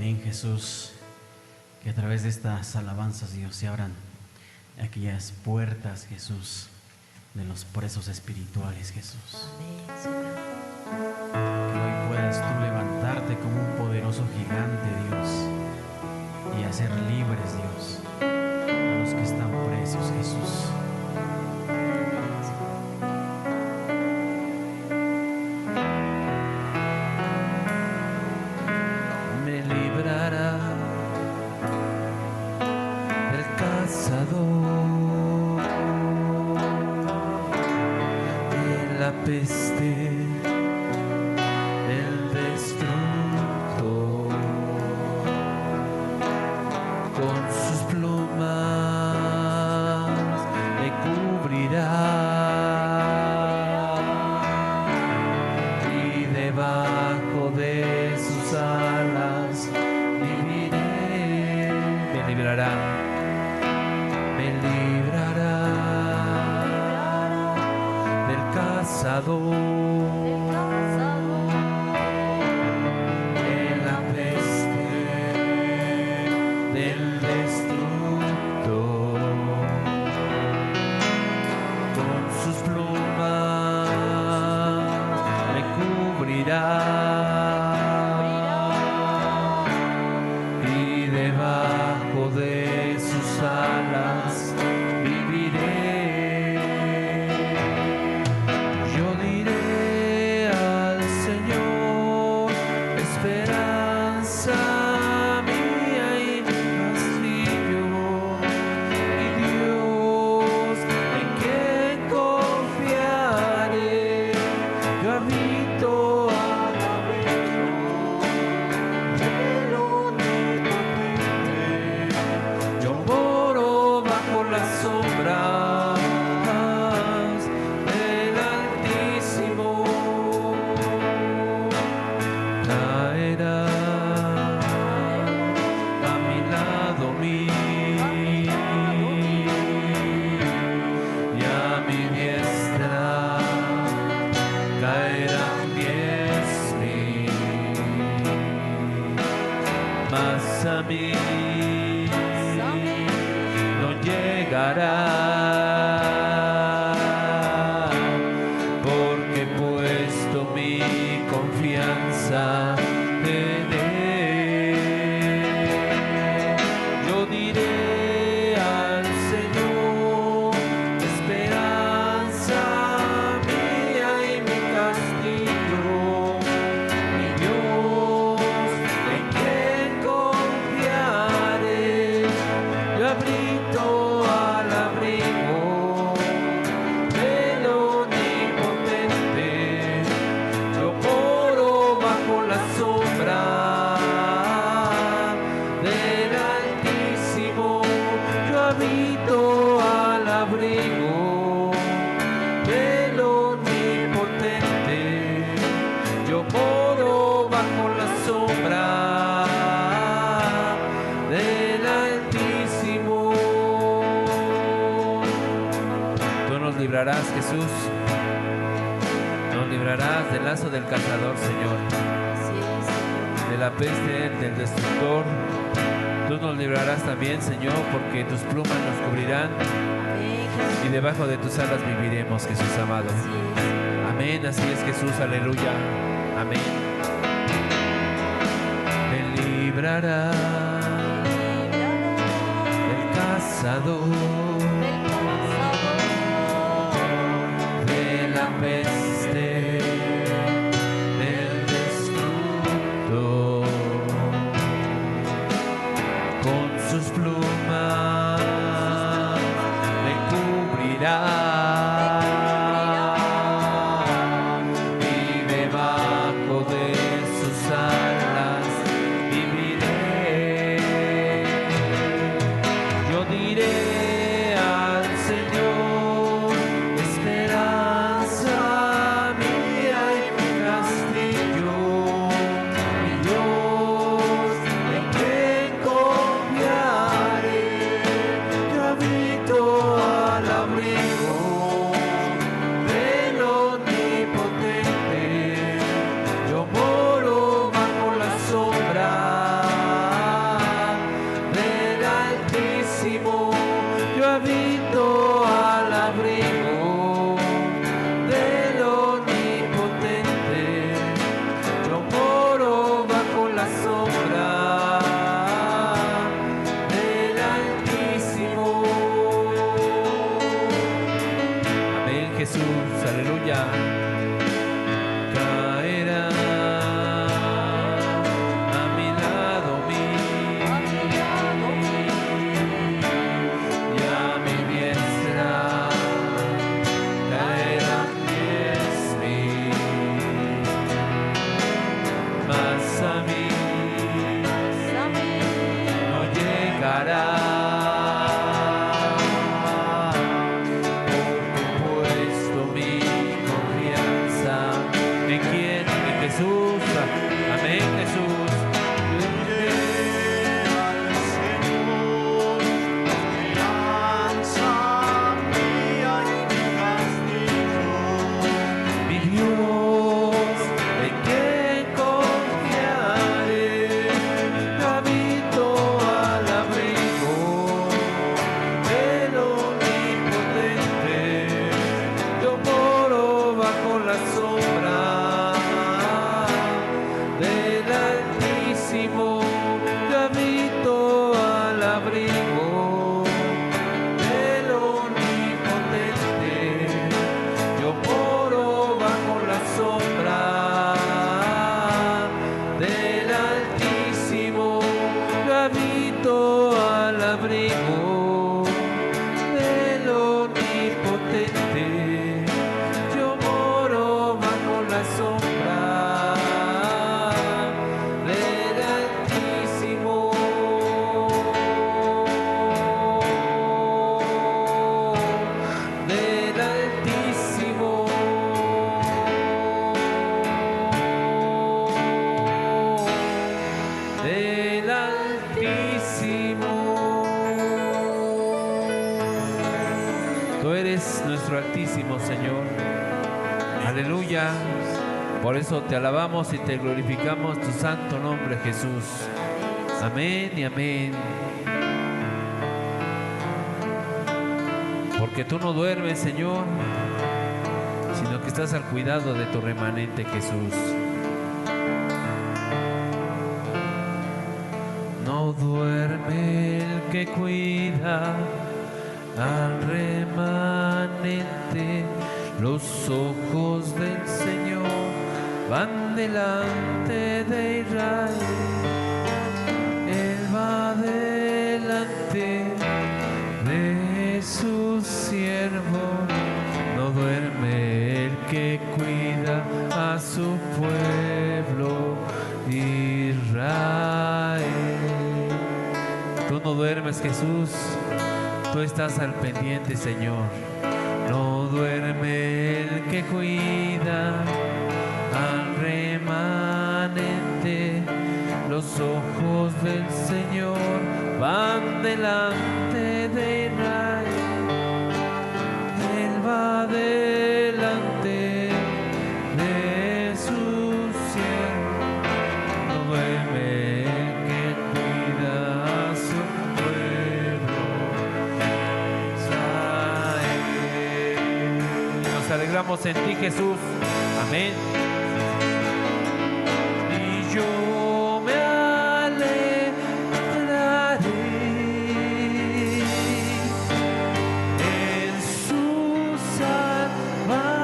Amén, Jesús. Que a través de estas alabanzas, Dios, se abran aquellas puertas, Jesús, de los presos espirituales, Jesús. Amén, Señor. Que hoy puedas tú levantarte como un poderoso gigante, Dios, y hacer libres, Dios, a los que están presos, Jesús. Me librará del cazador, de la peste, del destructor. Con sus plumas me cubrirá y debajo de sus alas viviré. Me librará del cazador, de la peste, del destructor. Con sus plumas me cubrirá y debajo de sus alas viviré. Yo diré al Señor, esperanza mía y mi castillo, mi Dios en quien confiaré. Yo habito al abrigo del Omnipotente, yo moro bajo las sombras del Altísimo. Caerá a mi lado y a mi diestra caerán 10,000, mas a mí no llegará, porque he puesto mi confianza en Él. Yo diré al Señor, esperanza mía y mi castillo, mi Dios en quien confiaré. Yo habito al abrigo del Omnipotente, yo moro bajo la sombra del Altísimo. Yo habito al abrigo del Omnipotente, yo moro bajo la sombra del Altísimo. Tú nos librarás, Jesús, nos librarás del lazo del cazador, Señor, Así es, Señor. de la peste del destructor. Tú nos librarás también, Señor, porque tus plumas nos cubrirán Amén, Jesús. y debajo de tus alas viviremos, Jesús amado. Así es. Amén, así es, Jesús, aleluya. Amén. Me librará del cazador, de la peste, del destructor. Con sus plumas me cubrirá y debajo de sus alas viviré. Yo diré Altísimo, yo habito al abrigo del Omnipotente, yo moro bajo la sombra del Altísimo, yo habito al abrigo del Omnipotente, yo moro bajo la sombra del Altísimo. Del Altísimo. Del Altísimo. Tú eres nuestro Altísimo, Señor. Aleluya. Por eso te alabamos y te glorificamos tu santo nombre, Jesús. Amén y amén. Porque tú no duermes, Señor, sino que estás al cuidado de tu remanente, Jesús. No duerme el que cuida al remanente, los ojos del Señor van delante de Israel, Él va delante de su siervo, no duerme el que cuida a su pueblo Israel. Tú no duermes, Jesús, tú estás al pendiente, Señor. No duerme el que cuida al remanente, los ojos del Señor van delante de Israel, Él va delante de su siervo, no duerme el que cuida a su pueblo Israel. Nos alegramos en ti, Jesús. Amén. Y yo me alegraré en su salvación.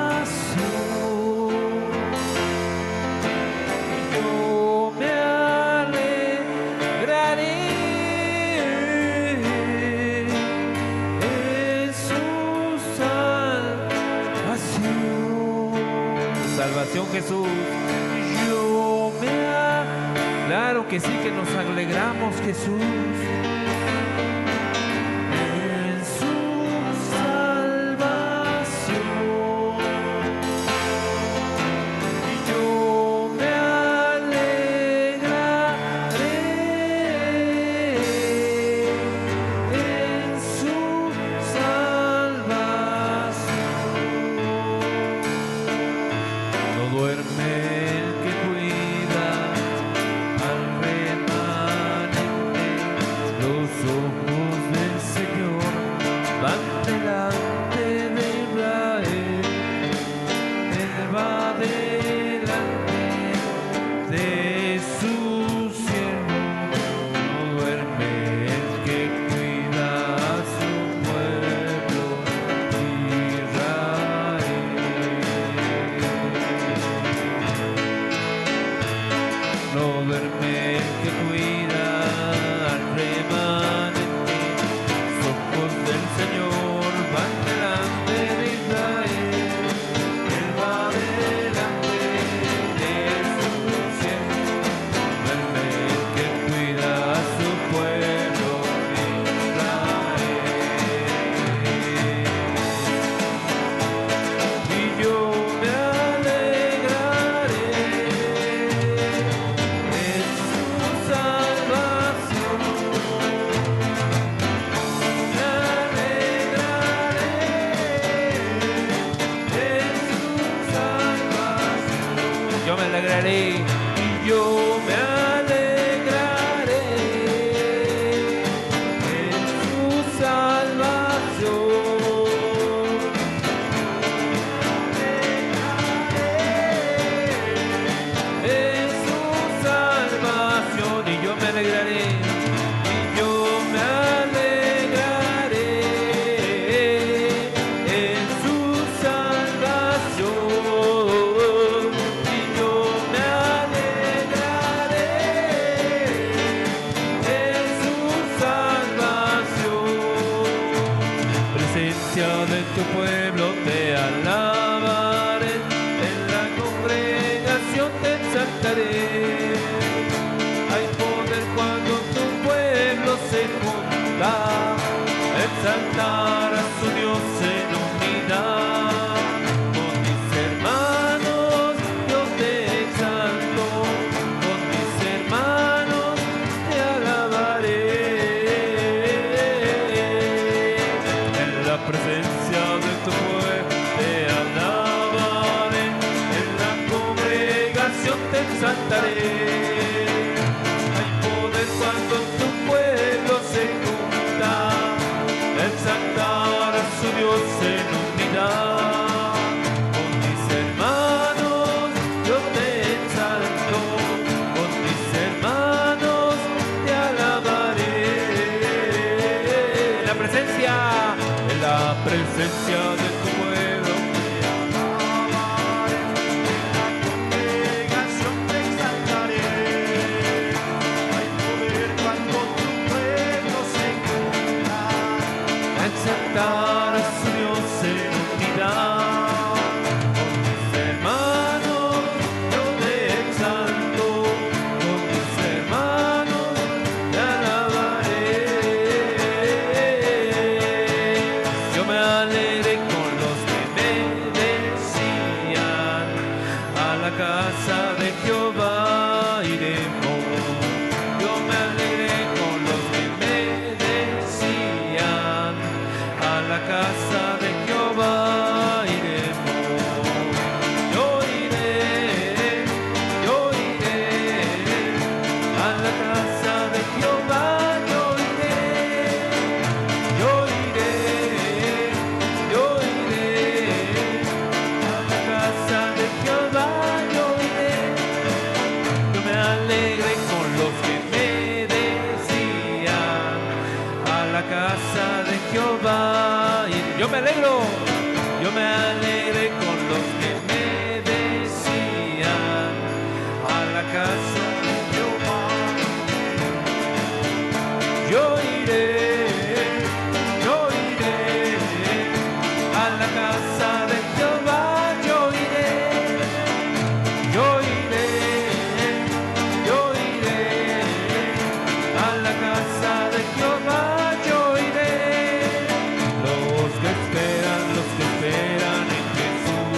Y yo me alegraré en su salvación, Jesús. Yo me claro que sí, que nos alegramos, Jesús, en su salvación. Y yo me alegraré en su salvación. No duerme el que cuida al remanente, los ojos del Señor van delante de Israel, Él va delante de su siervo, no duerme el que cuida a su pueblo Israel. No duerme el que cuida al remanente, los ojos del Señor van delante de Israel, Él va delante de su siervo, duerme el que cuida a su pueblo Israel. Y yo me alegraré en su salvación. alegraré, y yo me alegraré en su salvación, y yo me alegraré en su salvación. Presencia de tu pueblo te alabaré, en la congregación te exaltaré. Hay poder cuando tu pueblo se junta, exaltar a su Dios en unidad. Con mis hermanos yo te exalto, con mis hermanos te alabaré. En la presencia de tu pueblo te alabaré, en la congregación te exaltaré. Hay poder cuando tu pueblo se junta, exaltar a su Dios en unidad. Con mis hermanos yo te exalto, con mis hermanos te alabaré. En la presencia de tu pueblo te alabaré, en la congregación te exaltaré. Hay poder cuando tu pueblo se junta, exaltar a su Dios en unidad. Con mis hermanos yo te exalto, con mis hermanos te alabaré. Yo me alegré con los que me decían, a la casa de Jehová iremos. Yo me alegré con los que me decían, a la casa de Jehová iremos. Yo iré, a la casa de Jehová yo iré. Yo iré, a la casa de Jehová yo iré. Yo me alegré con los que me decían, a la casa de Jehová iré. Yo me alegré con los que me decían, a la casa de Jehová. Yo iré, a la casa de Jehová yo iré. Yo iré, a la casa de Jehová yo iré. Los que esperan en Jesús,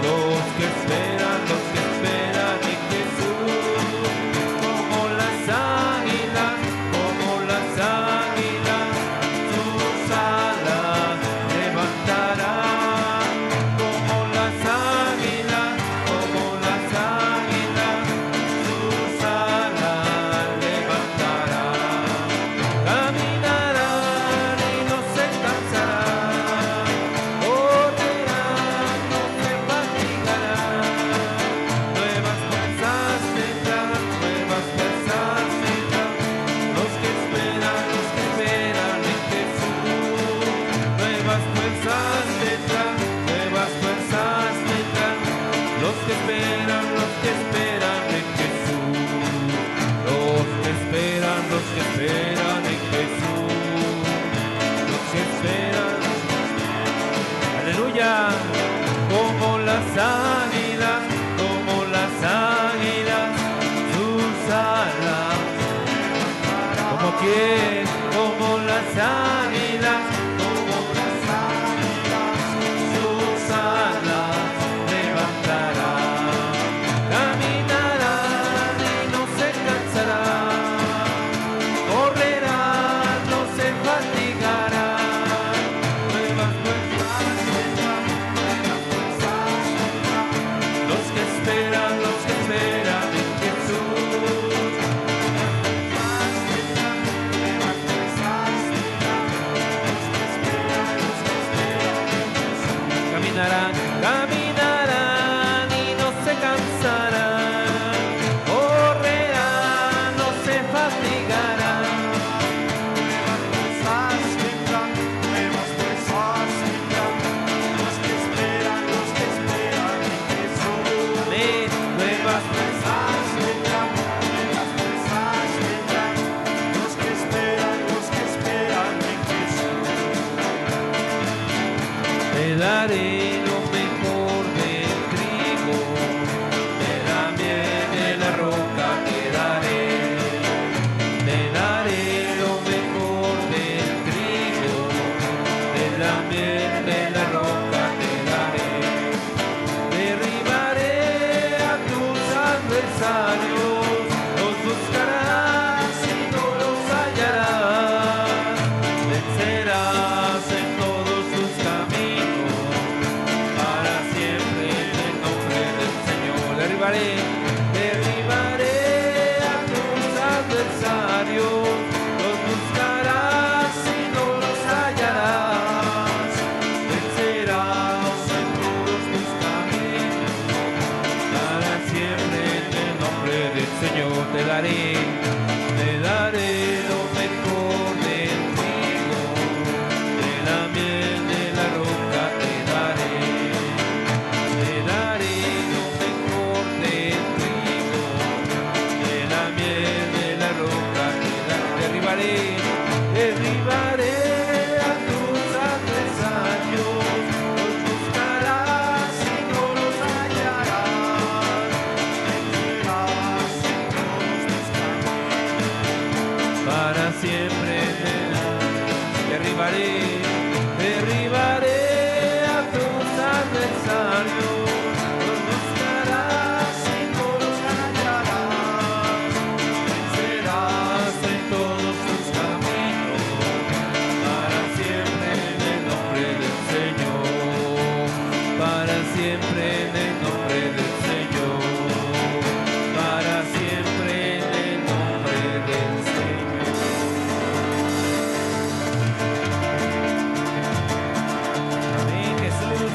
los que esperan en Jesús, como las águilas, sus alas levantarán. Como las águilas, sus alas levantarán. Caminarán y no se cansarán, correrán, no se fatigarán. Nuevas fuerzas tendrán, los que esperan en Jesús. Nuevas fuerzas tendrán, los que esperan en Jesús. Los que esperan en Jesús. Los que esperan, aleluya. Como las águilas, sus alas. Como quien, como las águilas, sus alas levantarán. Caminarán y no se cansarán, correrán, no se fatigarán. Nuevas fuerzas tendrán, los que esperan en Jesús. Nuevas fuerzas tendrán, te daré lo mejor del trigo, de la miel de la roca te daré lo mejor del trigo, de la miel de la roca te daré. Derribaré a tus adversarios, los buscarás y no los hallarás, vencerás en todos tus caminos, para siempre derribaré a tus adversarios, los buscarás y no los hallarás, vencerás en todos tus caminos, para siempre en el nombre del Señor, para siempre en el nombre del Señor, para siempre en el nombre del Señor. Amén, Jesús.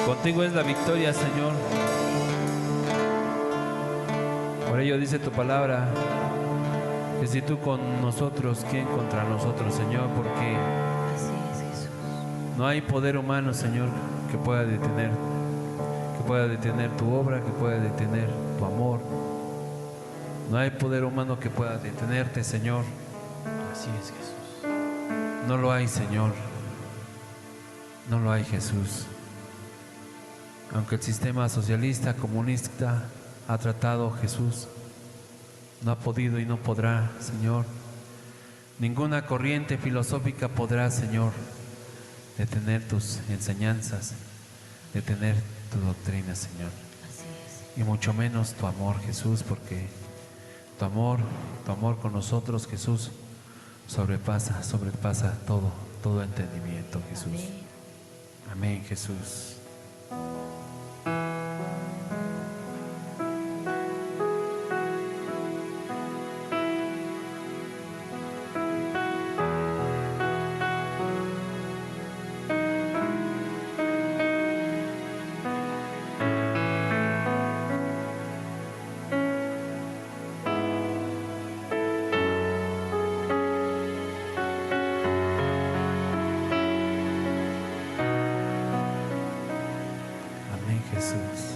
Contigo es la victoria, Señor. Por ello dice tu palabra, que si tú con nosotros, ¿quién contra nosotros, Señor? Porque Así es, Jesús. no hay poder humano, Señor, que pueda detener tu obra, que pueda detener tu amor. No hay poder humano que pueda detenerte, Señor. Así es, Jesús. No lo hay, Señor. No lo hay, Jesús. Aunque el sistema socialista, comunista ha tratado, Jesús, no ha podido y no podrá, Señor. Ninguna corriente filosófica podrá, Señor, detener tus enseñanzas, detener tu doctrina, Señor. Así es. Y mucho menos tu amor, Jesús, porque tu amor con nosotros, Jesús, sobrepasa todo entendimiento, Jesús. Amén. Amén, Jesús. Amén, Jesús.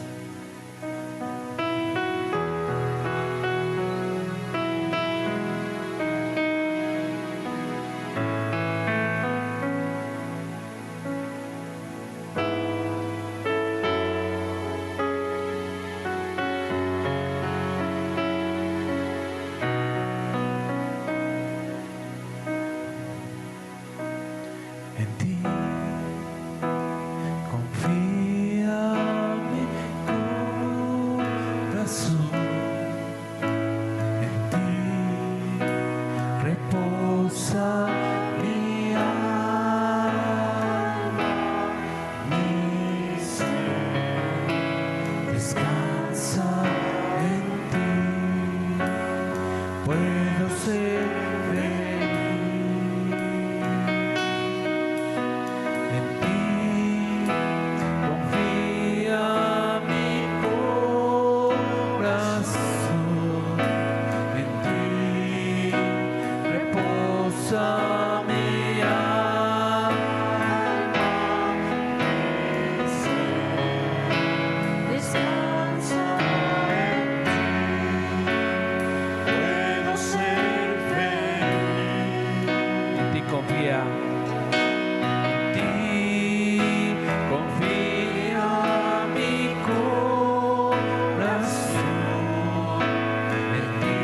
En ti confía mi corazón, en ti reposa mi alma, mi ser descansa en ti, puedo ser feliz. En ti confía mi corazón, en ti reposa mi alma, mi ser descansa en ti, puedo ser feliz. En ti confía. En ti confía mi corazón, en ti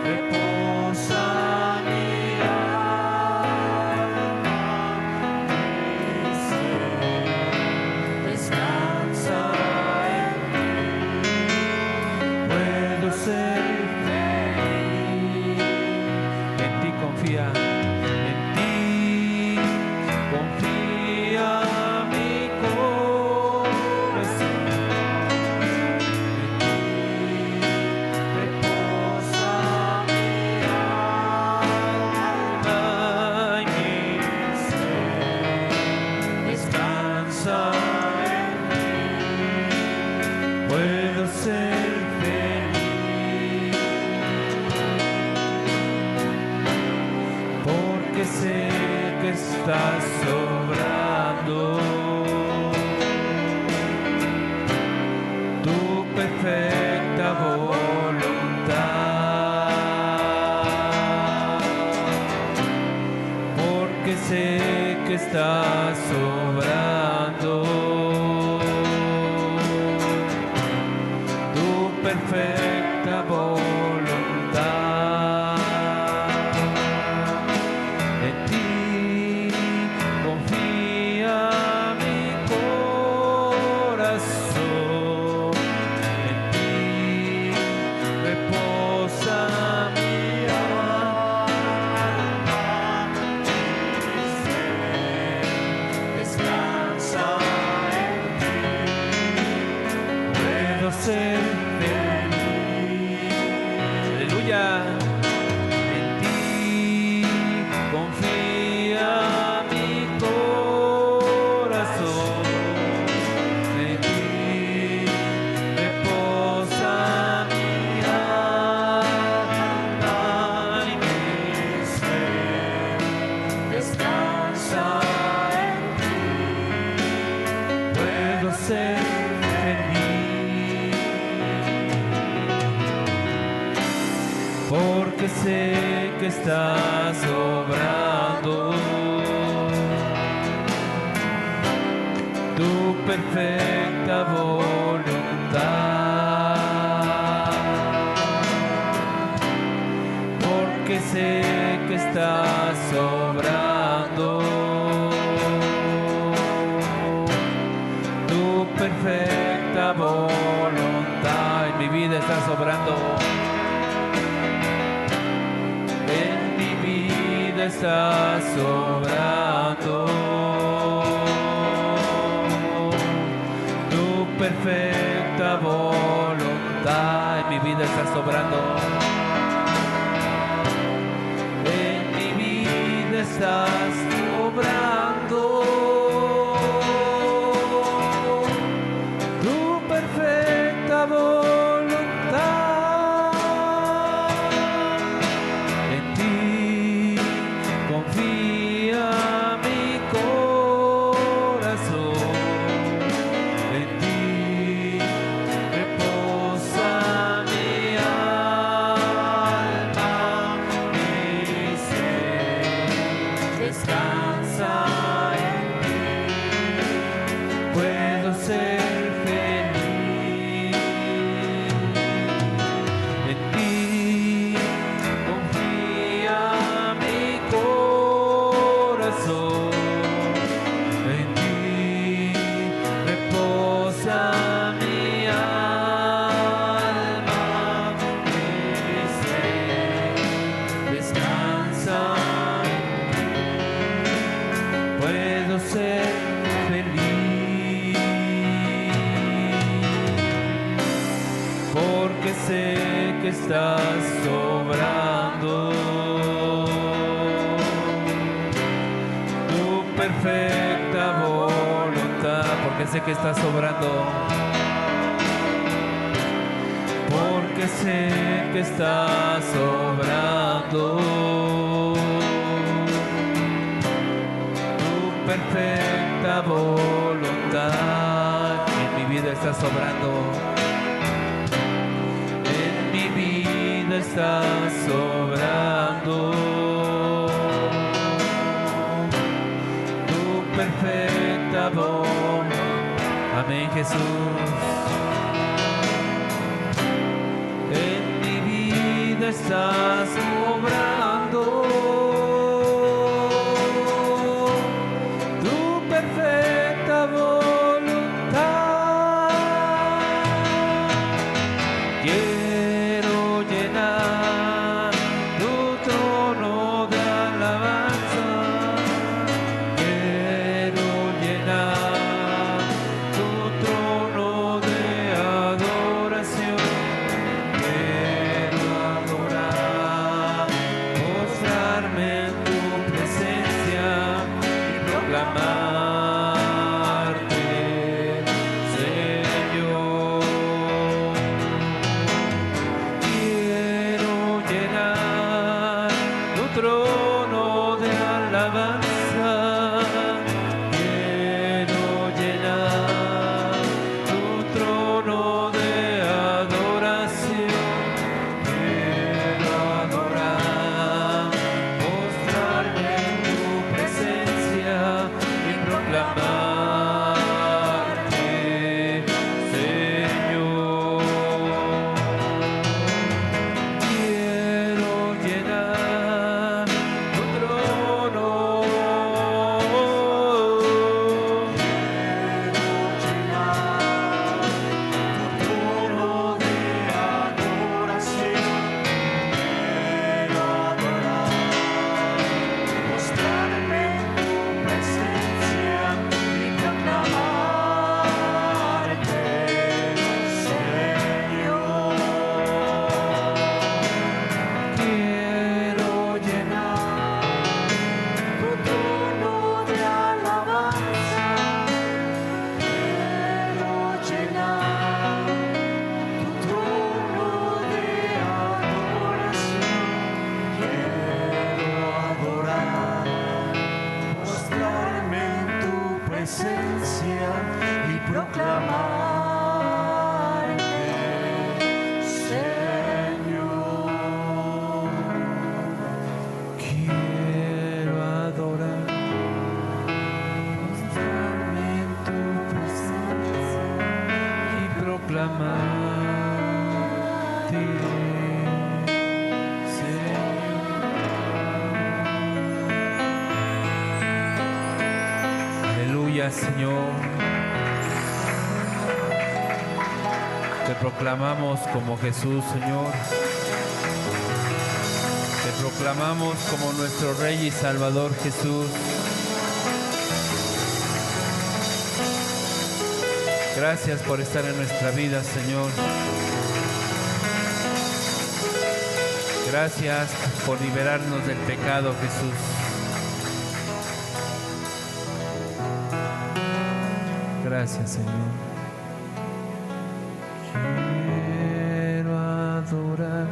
reposa mi sé que estás obrando tu perfecta voluntad, porque sé que estás obrando tu perfecta voluntad. En ti confía mi corazón, en ti reposa mi alma, mi ser descansa en ti, puedo ser feliz. Aleluya. En ti confía mi corazón, en ti reposa mi alma y mi ser descansa en ti, puedo ser feliz, porque sé que estás obrando tu perfecta voluntad, porque sé que estás obrando tu perfecta voluntad. En mi vida estás obrando. En mi vida estás obrando tu perfecta voluntad. En mi vida estás obrando. En mi vida estás obrando tu perfecta voluntad. En ti confía mi corazón, en ti reposa mi alma, mi ser descansa en ti, puedo ser feliz. En ti confía mi corazón, en ti reposa mi alma, mi ser descansa en ti, puedo ser feliz, porque sé que estás obrando tu perfecta voluntad, porque sé que estás obrando, porque sé que estás obrando tu perfecta voluntad. En mi vida estás obrando. En mi vida estás obrando tu perfecta voluntad. Amén, Jesús. En mi vida estás obrando tu perfecta voluntad. Quiero llenar tu trono de alabanza, quiero llenar tu trono de adoración, quiero adorar Aleluya, Señor. Te proclamamos como Jesús, Señor. Te proclamamos como nuestro Rey y Salvador Jesús. Gracias por estar en nuestra vida, Señor. Gracias por liberarnos del pecado, Jesús. Gracias, Señor. Quiero adorar,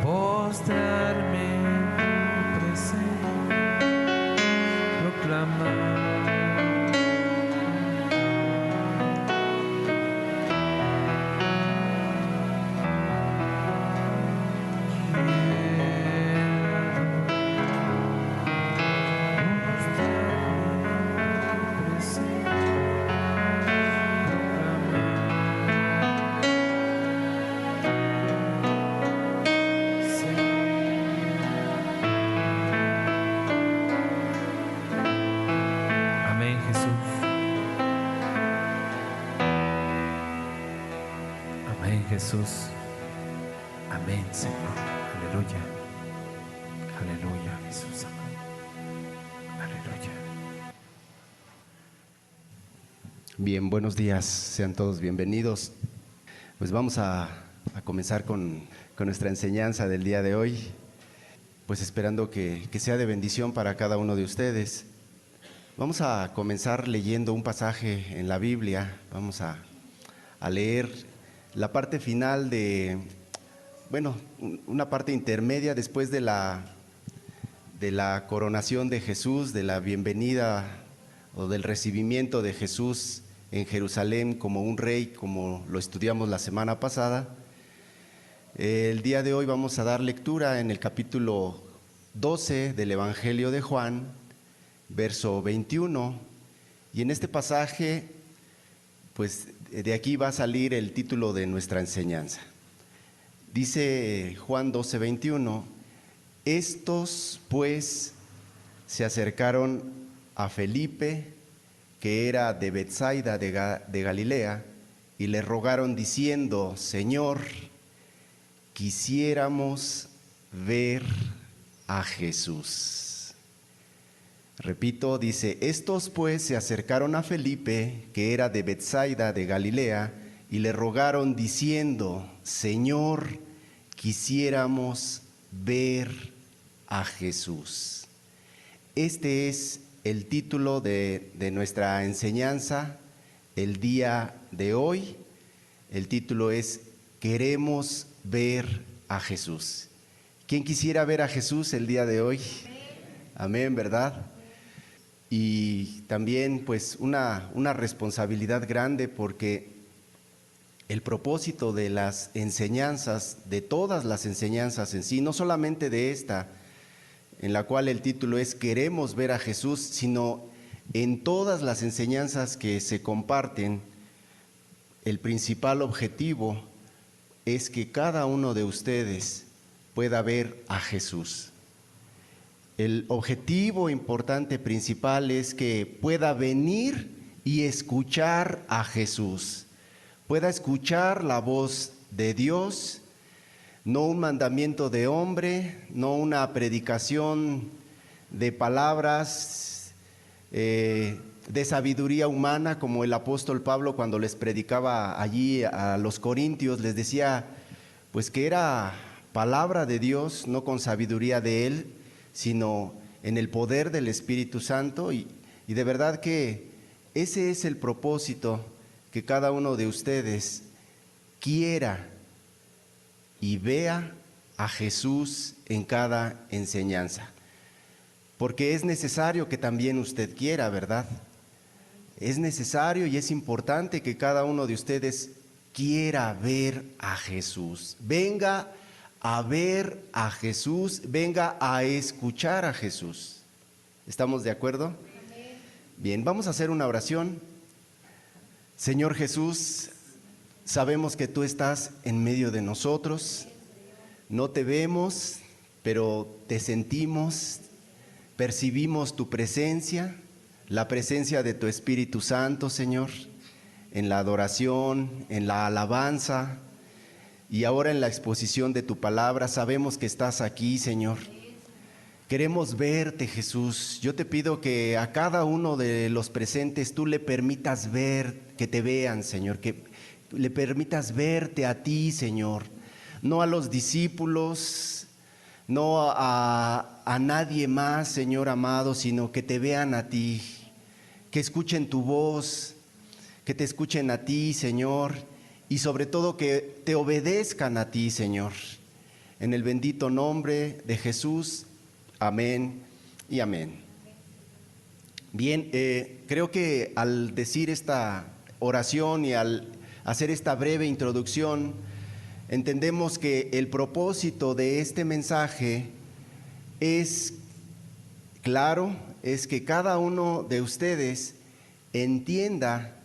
postrarme en tu presencia, proclamar. Jesús. Amén, Señor. Aleluya. Aleluya, Jesús. Amén. Aleluya. Bien, buenos días. Sean todos bienvenidos. Pues vamos a comenzar con nuestra enseñanza del día de hoy. Pues esperando que sea de bendición para cada uno de ustedes. Vamos a comenzar leyendo un pasaje en la Biblia. Vamos a leer la parte final una parte intermedia después de la coronación de Jesús, de la bienvenida o del recibimiento de Jesús en Jerusalén como un rey, como lo estudiamos la semana pasada. El día de hoy vamos a dar lectura en el capítulo 12 del Evangelio de Juan, verso 21, y en este pasaje, pues de aquí va a salir el título de nuestra enseñanza. Dice Juan 12, 21, estos pues se acercaron a Felipe, que era de Betsaida de Galilea, y le rogaron diciendo, Señor, quisiéramos ver a Jesús. Repito, dice, estos pues se acercaron a Felipe, que era de Betsaida de Galilea, y le rogaron diciendo, Señor, quisiéramos ver a Jesús. Este es el título de nuestra enseñanza el día de hoy. El título es, queremos ver a Jesús. ¿Quién quisiera ver a Jesús el día de hoy? Amén, ¿verdad? Y también pues una responsabilidad grande, porque el propósito de las enseñanzas, de todas las enseñanzas en sí, no solamente de esta, en la cual el título es Queremos ver a Jesús, sino en todas las enseñanzas que se comparten, el principal objetivo es que cada uno de ustedes pueda ver a Jesús. El objetivo importante principal es que pueda venir y escuchar a Jesús, pueda escuchar la voz de Dios, no un mandamiento de hombre, no una predicación de palabras de sabiduría humana, como el apóstol Pablo cuando les predicaba allí a los corintios, les decía pues que era palabra de Dios, no con sabiduría de él, sino en el poder del Espíritu Santo, y de verdad que ese es el propósito, que cada uno de ustedes quiera y vea a Jesús en cada enseñanza, porque es necesario que también usted quiera, ¿verdad? Es necesario y es importante que cada uno de ustedes quiera ver a Jesús, venga a ver a Jesús, venga a escuchar a Jesús. ¿Estamos de acuerdo? Bien, vamos a hacer una oración. Señor Jesús, sabemos que tú estás en medio de nosotros, no te vemos, pero te sentimos, percibimos tu presencia, la presencia de tu Espíritu Santo, Señor, en la adoración, en la alabanza y ahora en la exposición de tu palabra. Sabemos que estás aquí, Señor. Queremos verte, Jesús. Yo te pido que a cada uno de los presentes tú le permitas ver, que te vean, Señor, que le permitas verte a ti, Señor, no a los discípulos, no a nadie más, Señor amado, sino que te vean a ti, que escuchen tu voz, que te escuchen a ti, Señor, y sobre todo que te obedezcan a ti, Señor. En el bendito nombre de Jesús, amén y amén. Bien, creo que al decir esta oración y al hacer esta breve introducción, entendemos que el propósito de este mensaje es claro, es que cada uno de ustedes entienda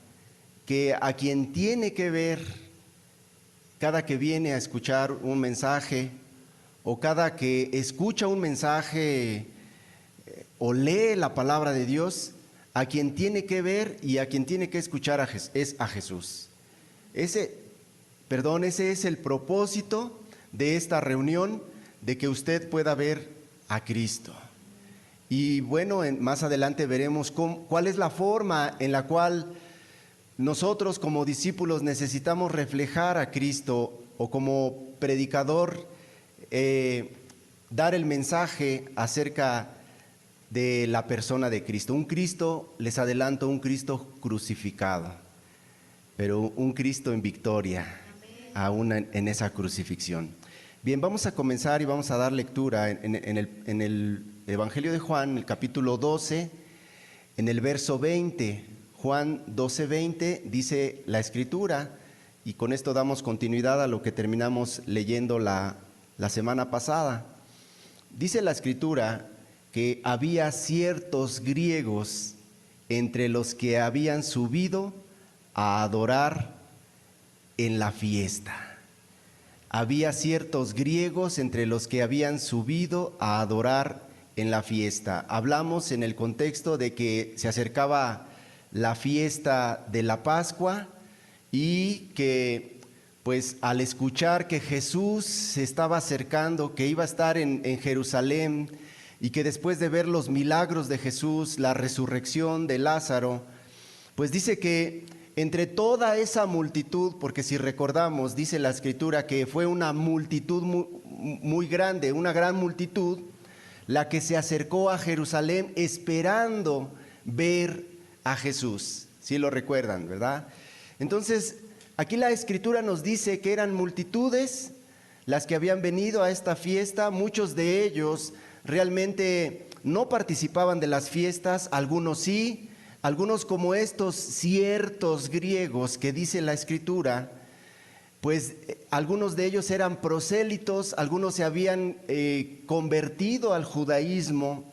que a quien tiene que ver cada que viene a escuchar un mensaje o cada que escucha un mensaje o lee la palabra de Dios, a quien tiene que ver y a quien tiene que escuchar es a Jesús. Ese es el propósito de esta reunión, de que usted pueda ver a Cristo. Y bueno, más adelante veremos cuál es la forma en la cual nosotros como discípulos necesitamos reflejar a Cristo, o como predicador dar el mensaje acerca de la persona de Cristo. Un Cristo, les adelanto, un Cristo crucificado, pero un Cristo en victoria, aún en esa crucifixión. Bien, vamos a comenzar y vamos a dar lectura en el Evangelio de Juan, el capítulo 12, en el verso 20. Juan 12, 20, dice la Escritura, y con esto damos continuidad a lo que terminamos leyendo la semana pasada. Dice la Escritura que había ciertos griegos entre los que habían subido a adorar en la fiesta. Había ciertos griegos entre los que habían subido a adorar en la fiesta. Hablamos en el contexto de que se acercaba la fiesta de la Pascua y que pues al escuchar que Jesús se estaba acercando, que iba a estar en Jerusalén, y que después de ver los milagros de Jesús, la resurrección de Lázaro, pues dice que entre toda esa multitud, porque si recordamos, dice la Escritura que fue una multitud muy grande, una gran multitud, la que se acercó a Jerusalén esperando ver a Jesús. Sí lo recuerdan, ¿verdad? Entonces, aquí la Escritura nos dice que eran multitudes las que habían venido a esta fiesta. Muchos de ellos realmente no participaban de las fiestas, algunos sí, algunos como estos ciertos griegos que dice la Escritura, pues algunos de ellos eran prosélitos, algunos se habían convertido al judaísmo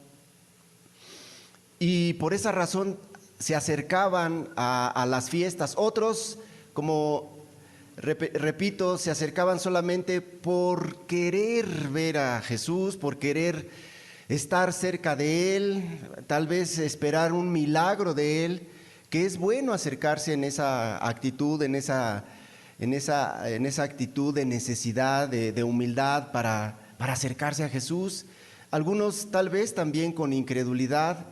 y por esa razón se acercaban a las fiestas. Otros, como repito, se acercaban solamente por querer ver a Jesús, por querer estar cerca de Él, tal vez esperar un milagro de Él, que es bueno acercarse en esa actitud, en esa actitud de necesidad, de humildad para acercarse a Jesús. Algunos tal vez también con incredulidad,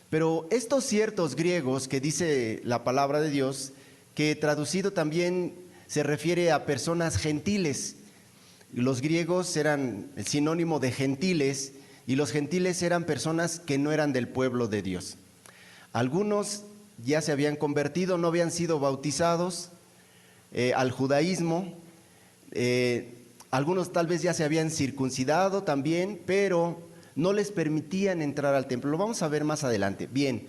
pero estos ciertos griegos que dice la palabra de Dios, que traducido también se refiere a personas gentiles. Los griegos eran el sinónimo de gentiles, y los gentiles eran personas que no eran del pueblo de Dios. Algunos ya se habían convertido, no habían sido bautizados al judaísmo. Algunos tal vez ya se habían circuncidado también, pero no les permitían entrar al templo. Lo vamos a ver más adelante. Bien,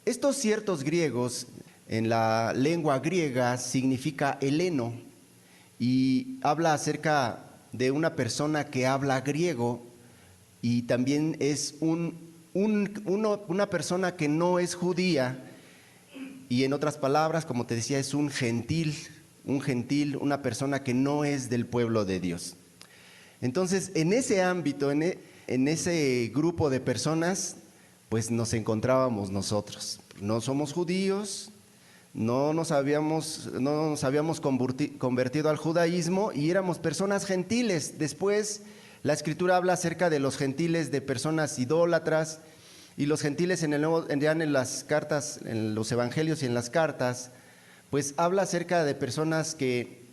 estos ciertos griegos, en la lengua griega significa heleno, y habla acerca de una persona que habla griego, y también es una persona que no es judía, y en otras palabras, como te decía, es un gentil, una persona que no es del pueblo de Dios. Entonces, en ese ámbito, en ese grupo de personas, pues nos encontrábamos nosotros. no somos judíos, no nos habíamos convertido al judaísmo y éramos personas gentiles. Después la Escritura habla acerca de los gentiles, de personas idólatras, y los gentiles ya en las cartas, en los evangelios y en las cartas, pues habla acerca de personas que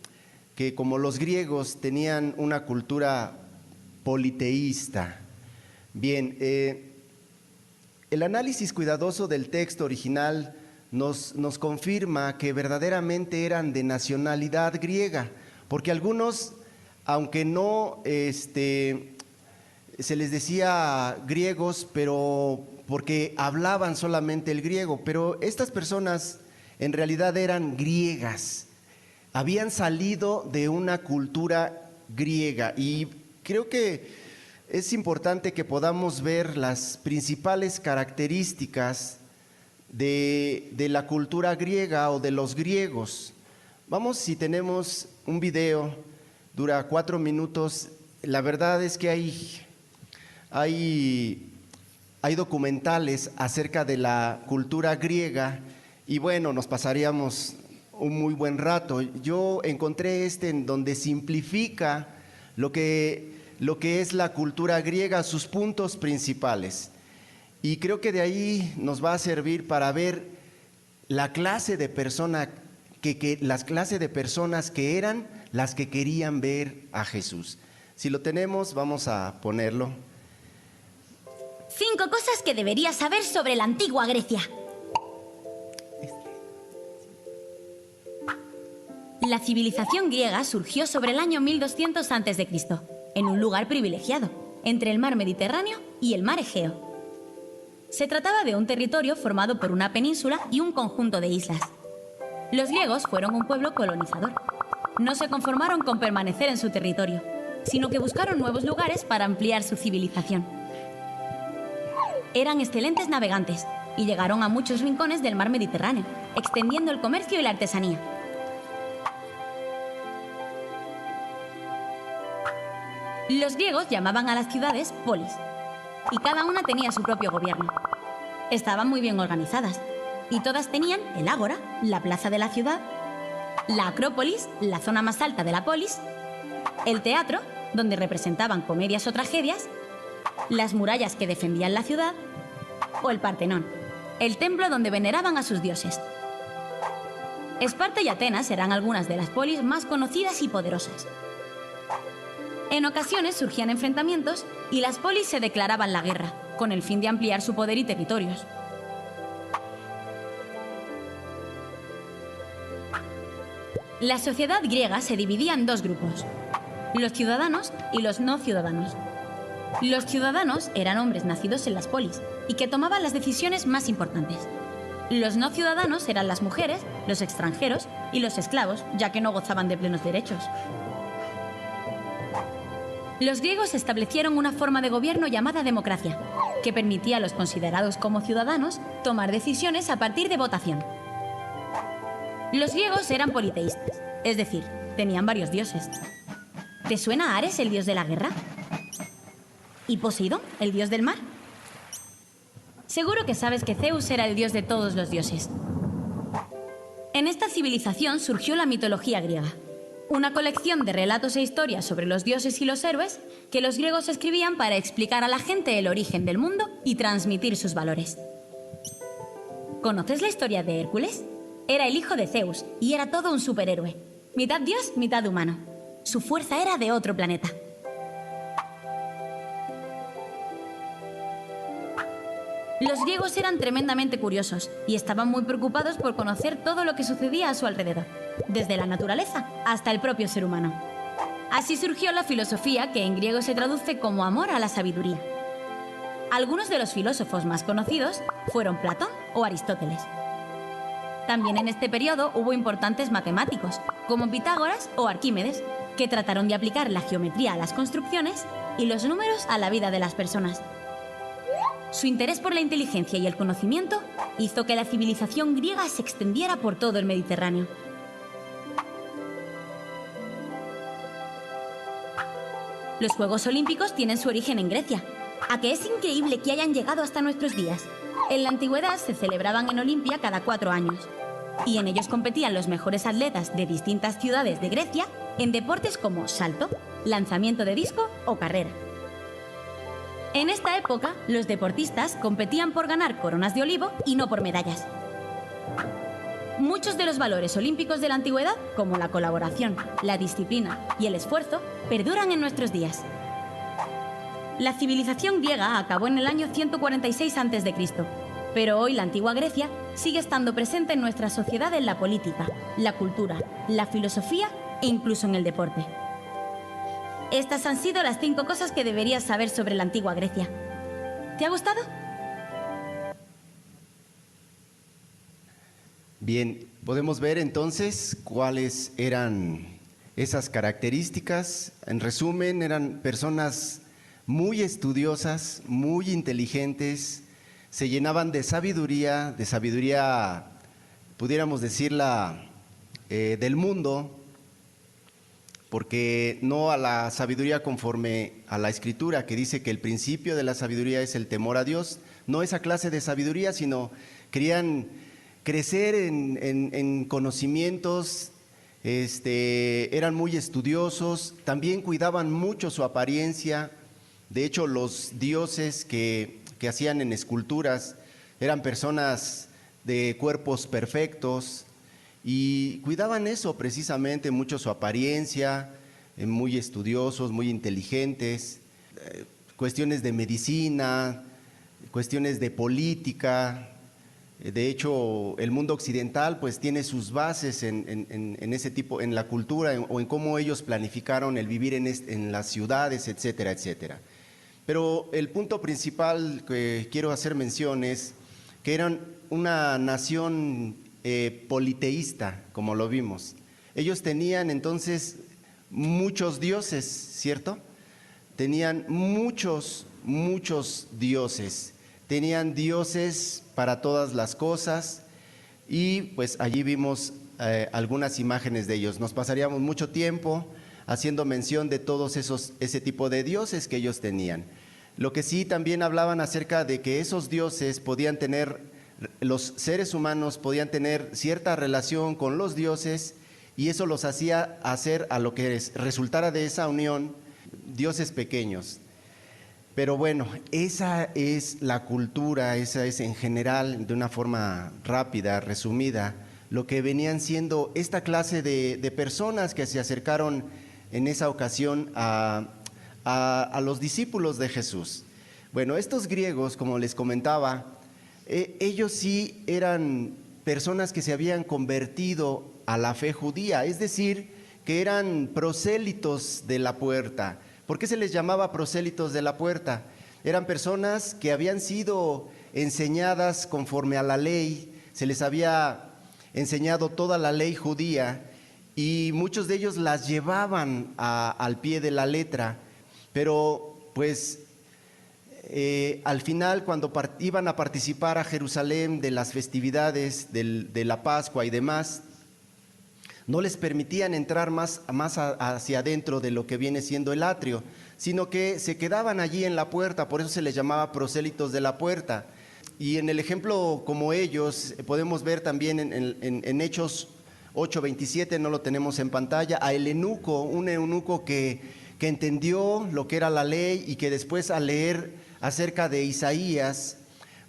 como los griegos tenían una cultura politeísta. Bien, el análisis cuidadoso del texto original nos confirma que verdaderamente eran de nacionalidad griega, porque algunos, aunque no se les decía griegos, pero porque hablaban solamente el griego, pero estas personas en realidad eran griegas, habían salido de una cultura griega, y creo que es importante que podamos ver las principales características de la cultura griega o de los griegos. Vamos, si tenemos un video, dura 4 minutos. La verdad es que hay documentales acerca de la cultura griega y bueno, nos pasaríamos un muy buen rato. Yo encontré en donde simplifica lo que es la cultura griega, sus puntos principales. Y creo que de ahí nos va a servir para ver la clase de personas que eran las que querían ver a Jesús. Si lo tenemos, vamos a ponerlo. 5 cosas que deberías saber sobre la antigua Grecia. La civilización griega surgió sobre el año 1200 a.C., en un lugar privilegiado, entre el mar Mediterráneo y el mar Egeo. Se trataba de un territorio formado por una península y un conjunto de islas. Los griegos fueron un pueblo colonizador. No se conformaron con permanecer en su territorio, sino que buscaron nuevos lugares para ampliar su civilización. Eran excelentes navegantes y llegaron a muchos rincones del mar Mediterráneo, extendiendo el comercio y la artesanía. Los griegos llamaban a las ciudades polis, y cada una tenía su propio gobierno. Estaban muy bien organizadas, y todas tenían el ágora, la plaza de la ciudad, la acrópolis, la zona más alta de la polis, el teatro, donde representaban comedias o tragedias, las murallas que defendían la ciudad, o el Partenón, el templo donde veneraban a sus dioses. Esparta y Atenas eran algunas de las polis más conocidas y poderosas. En ocasiones surgían enfrentamientos y las polis se declaraban la guerra, con el fin de ampliar su poder y territorios. La sociedad griega se dividía en 2 grupos, los ciudadanos y los no ciudadanos. Los ciudadanos eran hombres nacidos en las polis y que tomaban las decisiones más importantes. Los no ciudadanos eran las mujeres, los extranjeros y los esclavos, ya que no gozaban de plenos derechos. Los griegos establecieron una forma de gobierno llamada democracia, que permitía a los considerados como ciudadanos tomar decisiones a partir de votación. Los griegos eran politeístas, es decir, tenían varios dioses. ¿Te suena Ares, el dios de la guerra? ¿Y Poseidón, el dios del mar? Seguro que sabes que Zeus era el dios de todos los dioses. En esta civilización surgió la mitología griega, una colección de relatos e historias sobre los dioses y los héroes que los griegos escribían para explicar a la gente el origen del mundo y transmitir sus valores. ¿Conoces la historia de Hércules? Era el hijo de Zeus y era todo un superhéroe, mitad dios, mitad humano. Su fuerza era de otro planeta. Los griegos eran tremendamente curiosos y estaban muy preocupados por conocer todo lo que sucedía a su alrededor, desde la naturaleza hasta el propio ser humano. Así surgió la filosofía, que en griego se traduce como amor a la sabiduría. Algunos de los filósofos más conocidos fueron Platón o Aristóteles. También en este periodo hubo importantes matemáticos, como Pitágoras o Arquímedes, que trataron de aplicar la geometría a las construcciones y los números a la vida de las personas. Su interés por la inteligencia y el conocimiento hizo que la civilización griega se extendiera por todo el Mediterráneo. Los Juegos Olímpicos tienen su origen en Grecia. ¿A que es increíble que hayan llegado hasta nuestros días? En la antigüedad se celebraban en Olimpia cada 4 años, y en ellos competían los mejores atletas de distintas ciudades de Grecia en deportes como salto, lanzamiento de disco o carrera. En esta época, los deportistas competían por ganar coronas de olivo y no por medallas. Muchos de los valores olímpicos de la antigüedad, como la colaboración, la disciplina y el esfuerzo, perduran en nuestros días. La civilización griega acabó en el año 146 a.C., pero hoy la antigua Grecia sigue estando presente en nuestra sociedad en la política, la cultura, la filosofía e incluso en el deporte. Estas han sido las 5 cosas que deberías saber sobre la antigua Grecia. ¿Te ha gustado? Bien, podemos ver entonces cuáles eran esas características. En resumen, eran personas muy estudiosas, muy inteligentes, se llenaban de sabiduría, pudiéramos decirla, del mundo, porque no a la sabiduría conforme a la Escritura, que dice que el principio de la sabiduría es el temor a Dios, no esa clase de sabiduría, sino querían crecer en conocimientos, eran muy estudiosos, también cuidaban mucho su apariencia. De hecho, los dioses que hacían en esculturas eran personas de cuerpos perfectos y cuidaban eso precisamente, mucho su apariencia, muy estudiosos, muy inteligentes, cuestiones de medicina, cuestiones de política. De hecho, el mundo occidental pues tiene sus bases en ese tipo, en la cultura o en cómo ellos planificaron el vivir en las ciudades, etcétera, etcétera. Pero el punto principal que quiero hacer mención es que eran una nación politeísta, como lo vimos. Ellos tenían entonces muchos dioses, ¿cierto? Tenían muchos dioses. Tenían dioses para todas las cosas y pues allí vimos algunas imágenes de ellos. Nos pasaríamos mucho tiempo haciendo mención de todos ese tipo de dioses que ellos tenían. Lo que sí también hablaban acerca de que esos dioses podían tener, los seres humanos podían tener cierta relación con los dioses y eso los hacía hacer a lo que resultara de esa unión dioses pequeños. Pero bueno, esa es la cultura, esa es en general, de una forma rápida, resumida, lo que venían siendo esta clase de personas que se acercaron en esa ocasión a los discípulos de Jesús. Bueno, estos griegos, como les comentaba, ellos sí eran personas que se habían convertido a la fe judía, es decir, que eran prosélitos de la puerta. ¿Por qué se les llamaba prosélitos de la puerta? Eran personas que habían sido enseñadas conforme a la ley, se les había enseñado toda la ley judía y muchos de ellos las llevaban al pie de la letra, pero pues al final cuando iban a participar a Jerusalén de las festividades de la Pascua y demás, no les permitían entrar más hacia adentro de lo que viene siendo el atrio, sino que se quedaban allí en la puerta, por eso se les llamaba prosélitos de la puerta. Y en el ejemplo como ellos, podemos ver también en Hechos 8:27, no lo tenemos en pantalla, a el eunuco, un eunuco que entendió lo que era la ley y que después al leer acerca de Isaías,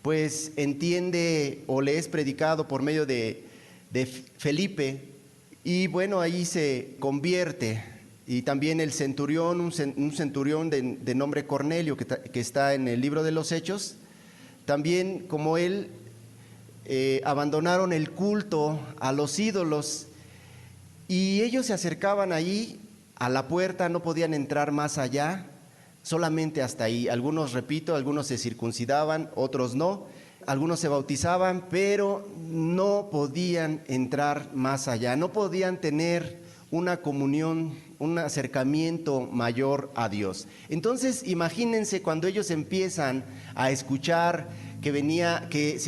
pues entiende o le es predicado por medio de Felipe. Y bueno, ahí se convierte. Y también el centurión, un centurión de nombre Cornelio, que está en el libro de los Hechos, también como él, abandonaron el culto a los ídolos y ellos se acercaban ahí a la puerta, no podían entrar más allá, solamente hasta ahí. Algunos, repito, algunos se circuncidaban, otros no. Algunos se bautizaban, pero no podían entrar más allá, no podían tener una comunión, un acercamiento mayor a Dios. Entonces, imagínense cuando ellos empiezan a escuchar que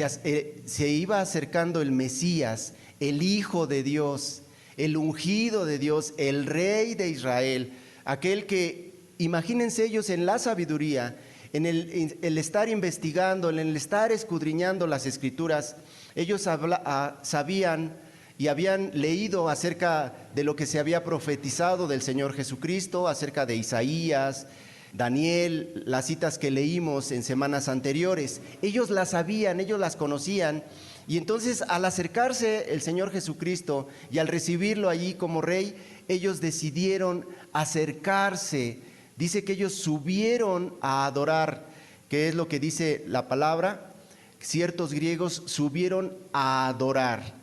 se iba acercando el Mesías, el Hijo de Dios, el ungido de Dios, el Rey de Israel, aquel que, imagínense ellos en la sabiduría, en el estar investigando, en el estar escudriñando las Escrituras, ellos sabían y habían leído acerca de lo que se había profetizado del Señor Jesucristo, acerca de Isaías, Daniel, las citas que leímos en semanas anteriores. Ellos las sabían, ellos las conocían, y entonces al acercarse el Señor Jesucristo y al recibirlo allí como rey, ellos decidieron acercarse. Dice que ellos subieron a adorar, que es lo que dice la palabra. Ciertos griegos subieron a adorar.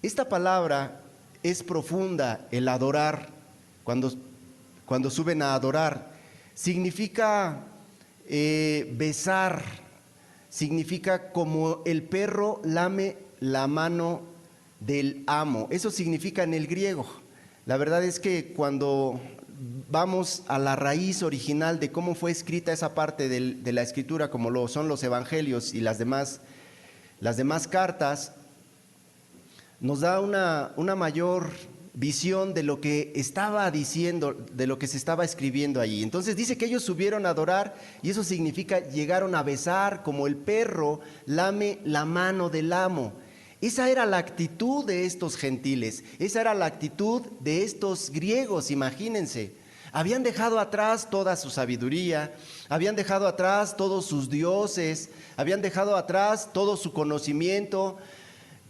Esta palabra es profunda, el adorar. Cuando suben a adorar, significa besar, significa como el perro lame la mano del amo. Eso significa en el griego. La verdad es que cuando vamos a la raíz original de cómo fue escrita esa parte de la Escritura, como lo son los evangelios y las demás cartas, nos da una mayor visión de lo que estaba diciendo, de lo que se estaba escribiendo allí. Entonces dice que ellos subieron a adorar, y eso significa llegaron a besar como el perro lame la mano del amo. Esa era la actitud de estos gentiles, esa era la actitud de estos griegos, imagínense. Habían dejado atrás toda su sabiduría, habían dejado atrás todos sus dioses, habían dejado atrás todo su conocimiento,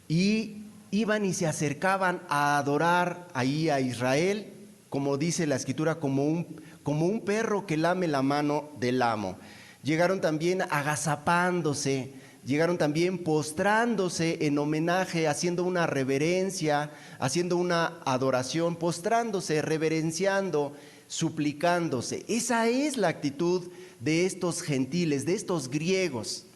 y iban y se acercaban a adorar ahí a Israel, como dice la Escritura, como un perro que lame la mano del amo. Llegaron también agazapándose, llegaron también postrándose en homenaje, haciendo una reverencia, haciendo una adoración, postrándose, reverenciando, suplicándose. Esa es la actitud de estos gentiles, de estos griegos.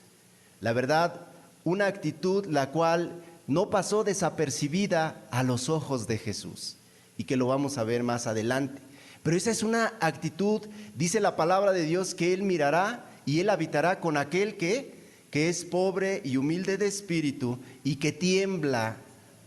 La verdad, una actitud la cual no pasó desapercibida a los ojos de Jesús, y que lo vamos a ver más adelante. Pero esa es una actitud, dice la palabra de Dios, que Él mirará y Él habitará con aquel que es pobre y humilde de espíritu y que tiembla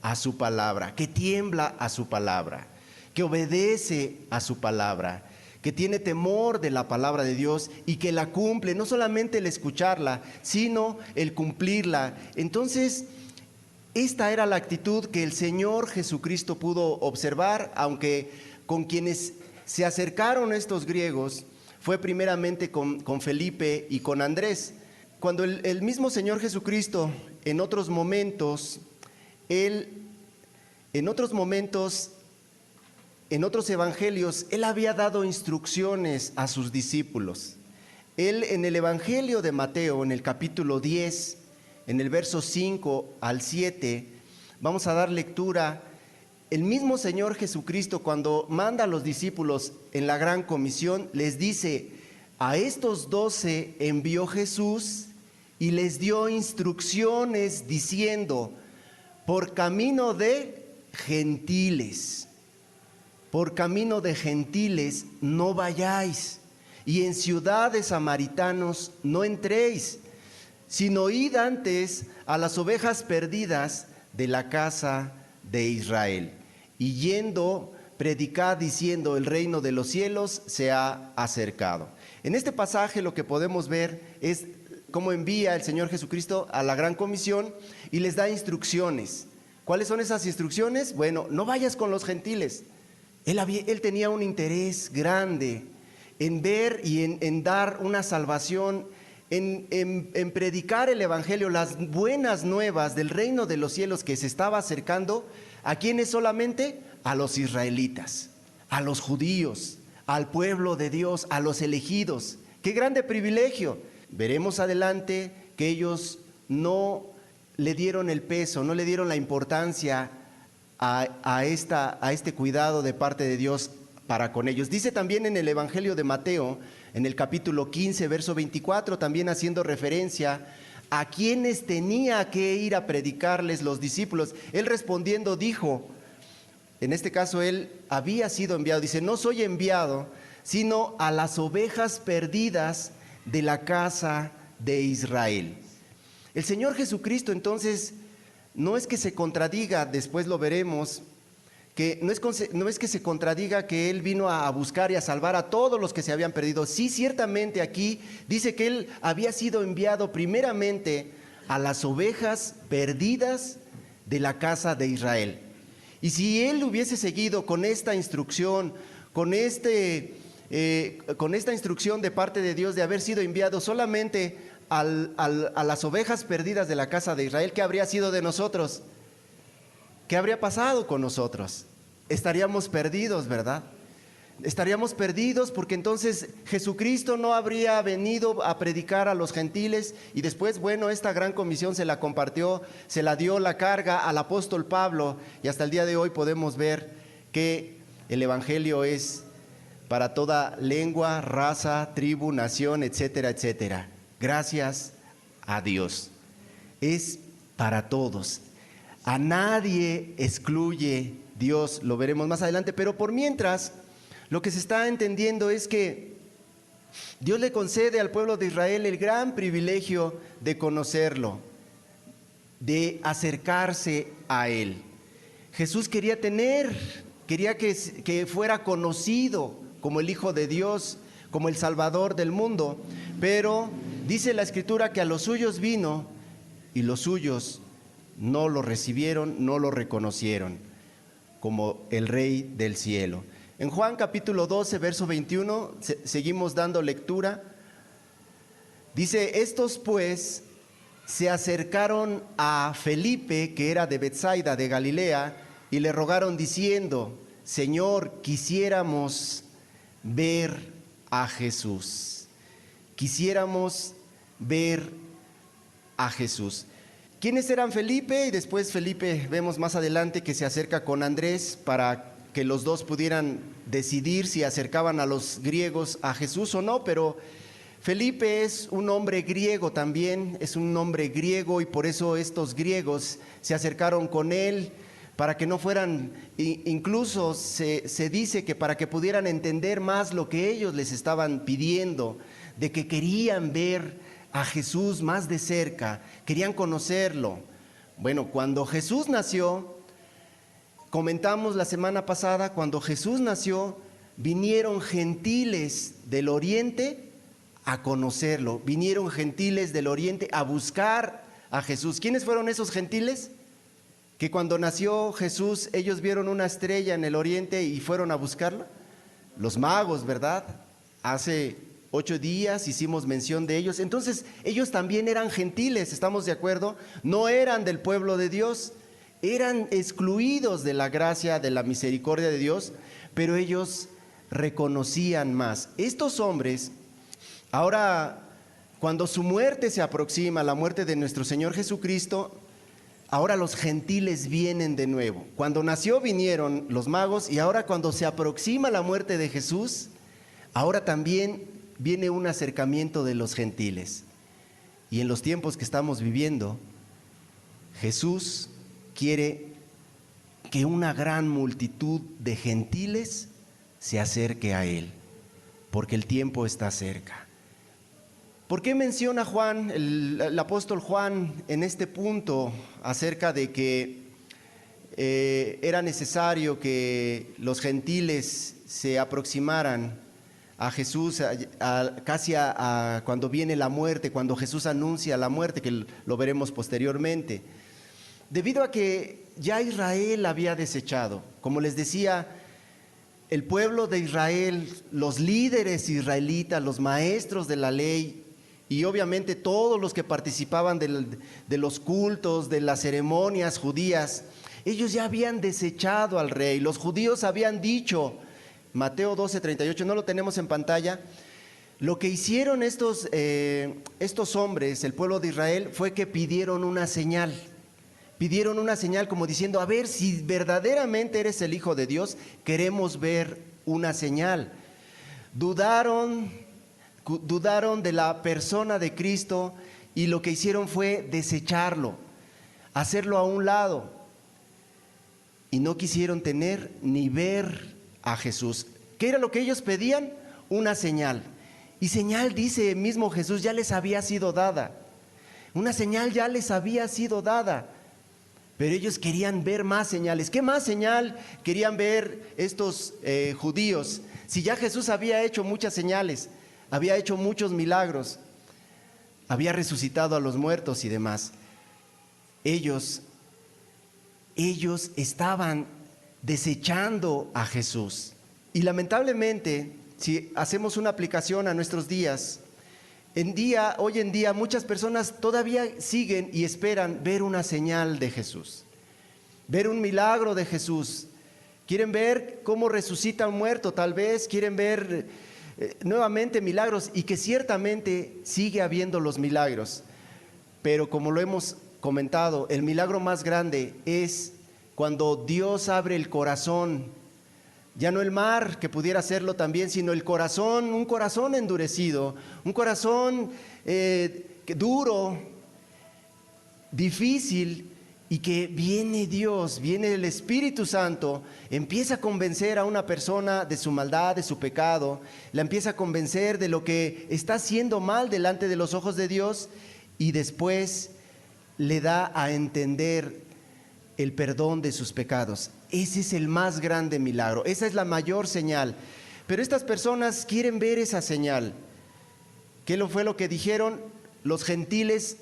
a su palabra, que tiembla a su palabra, que obedece a su palabra, que tiene temor de la palabra de Dios y que la cumple, no solamente el escucharla, sino el cumplirla. Entonces, esta era la actitud que el Señor Jesucristo pudo observar, aunque con quienes se acercaron estos griegos fue primeramente con Felipe y con Andrés. Cuando el mismo Señor Jesucristo en otros momentos, en otros evangelios, Él había dado instrucciones a sus discípulos. Él en el Evangelio de Mateo, en el capítulo 10, en el verso 5 al 7, vamos a dar lectura. El mismo Señor Jesucristo, cuando manda a los discípulos en la gran comisión, les dice: a estos 12 envió Jesús y les dio instrucciones diciendo: por camino de gentiles, por camino de gentiles no vayáis, y en ciudad de samaritanos no entréis, sino id antes a las ovejas perdidas de la casa de Israel. Y yendo, predicad diciendo: el reino de los cielos se ha acercado. En este pasaje lo que podemos ver es cómo envía el Señor Jesucristo a la gran comisión y les da instrucciones. ¿Cuáles son esas instrucciones? Bueno, no vayas con los gentiles. Él tenía un interés grande en ver y en dar una salvación, en predicar el evangelio, las buenas nuevas del reino de los cielos que se estaba acercando. ¿A quiénes solamente? A los israelitas, a los judíos, al pueblo de Dios, a los elegidos. ¡Qué grande privilegio! Veremos adelante que ellos no le dieron el peso, no le dieron la importancia a este cuidado de parte de Dios para con ellos. Dice también en el Evangelio de Mateo, en el capítulo 15, verso 24, también haciendo referencia a quienes tenía que ir a predicarles los discípulos. Él respondiendo dijo, en este caso él había sido enviado, dice: no soy enviado, sino a las ovejas perdidas de la casa de Israel. El Señor Jesucristo entonces no es que se contradiga, después lo veremos, que no es que se contradiga que Él vino a buscar y a salvar a todos los que se habían perdido. Sí, ciertamente aquí dice que Él había sido enviado primeramente a las ovejas perdidas de la casa de Israel. Y si Él hubiese seguido con esta instrucción, con esta instrucción de parte de Dios de haber sido enviado solamente a las ovejas perdidas de la casa de Israel, ¿qué habría sido de nosotros? ¿Qué habría pasado con nosotros? Estaríamos perdidos, ¿verdad? Estaríamos perdidos porque entonces Jesucristo no habría venido a predicar a los gentiles y después, bueno, esta gran comisión se la compartió, se la dio la carga al apóstol Pablo y hasta el día de hoy podemos ver que el evangelio es para toda lengua, raza, tribu, nación, etcétera, etcétera. Gracias a Dios. Es para todos. A nadie excluye Dios, lo veremos más adelante, pero por mientras, lo que se está entendiendo es que Dios le concede al pueblo de Israel el gran privilegio de conocerlo, de acercarse a Él. Jesús quería que fuera conocido como el Hijo de Dios, como el Salvador del mundo, pero dice la Escritura que a los suyos vino y los suyos no lo recibieron, no lo reconocieron como el Rey del cielo. En Juan capítulo 12, verso 21, seguimos dando lectura. Dice, estos pues se acercaron a Felipe, que era de Betsaida de Galilea, y le rogaron diciendo, Señor, quisiéramos ver a Jesús. Quisiéramos ver a Jesús. ¿Quiénes eran Felipe? Y después Felipe vemos más adelante que se acerca con Andrés para que los dos pudieran decidir si acercaban a los griegos a Jesús o no, pero Felipe es un hombre griego también, es un nombre griego y por eso estos griegos se acercaron con él para que no fueran, incluso se dice que para que pudieran entender más lo que ellos les estaban pidiendo, de que querían ver a Jesús más de cerca, querían conocerlo. Bueno, cuando Jesús nació, comentamos la semana pasada, cuando Jesús nació, vinieron gentiles del oriente a conocerlo, vinieron gentiles del oriente a buscar a Jesús. ¿Quiénes fueron esos gentiles? Que cuando nació Jesús, ellos vieron una estrella en el oriente y fueron a buscarla. Los magos, ¿verdad? Hace 8 días hicimos mención de ellos. Entonces, ellos también eran gentiles, ¿estamos de acuerdo? No eran del pueblo de Dios, eran excluidos de la gracia, de la misericordia de Dios, pero ellos reconocían más. Estos hombres, ahora, cuando su muerte se aproxima, la muerte de nuestro Señor Jesucristo, ahora los gentiles vienen de nuevo. Cuando nació vinieron los magos y ahora cuando se aproxima la muerte de Jesús, ahora también viene un acercamiento de los gentiles. Y en los tiempos que estamos viviendo, Jesús quiere que una gran multitud de gentiles se acerque a Él, porque el tiempo está cerca. ¿Por qué menciona Juan, el apóstol Juan, en este punto acerca de que era necesario que los gentiles se aproximaran a Jesús casi cuando viene la muerte, cuando Jesús anuncia la muerte, que lo veremos posteriormente? Debido a que ya Israel había desechado, como les decía, el pueblo de Israel, los líderes israelitas, los maestros de la ley y obviamente todos los que participaban de los cultos, de las ceremonias judías, ellos ya habían desechado al rey. Los judíos habían dicho, Mateo 12:38, no lo tenemos en pantalla, lo que hicieron estos hombres, el pueblo de Israel, fue que pidieron una señal. Pidieron una señal como diciendo, a ver, si verdaderamente eres el Hijo de Dios, queremos ver una señal. Dudaron de la persona de Cristo y lo que hicieron fue desecharlo, hacerlo a un lado. Y no quisieron tener ni ver a Jesús. ¿Qué era lo que ellos pedían? Una señal. Y señal, dice mismo Jesús, ya les había sido dada. Una señal ya les había sido dada. Pero ellos querían ver más señales. ¿Qué más señal querían ver estos judíos? Si ya Jesús había hecho muchas señales, había hecho muchos milagros, había resucitado a los muertos y demás. Ellos estaban desechando a Jesús. Y lamentablemente, si hacemos una aplicación a nuestros días, hoy en día muchas personas todavía siguen y esperan ver una señal de Jesús, ver un milagro de Jesús. Quieren ver cómo resucita un muerto, tal vez quieren ver nuevamente milagros, y que ciertamente sigue habiendo los milagros. Pero como lo hemos comentado, el milagro más grande es cuando Dios abre el corazón. Ya no el mar, que pudiera hacerlo también, sino el corazón, un corazón endurecido, un corazón duro, difícil, y que viene Dios, viene el Espíritu Santo, empieza a convencer a una persona de su maldad, de su pecado, la empieza a convencer de lo que está haciendo mal delante de los ojos de Dios, y después le da a entender el perdón de sus pecados. Ese es el más grande milagro, esa es la mayor señal. Pero estas personas quieren ver esa señal. ¿Qué fue lo que dijeron los gentiles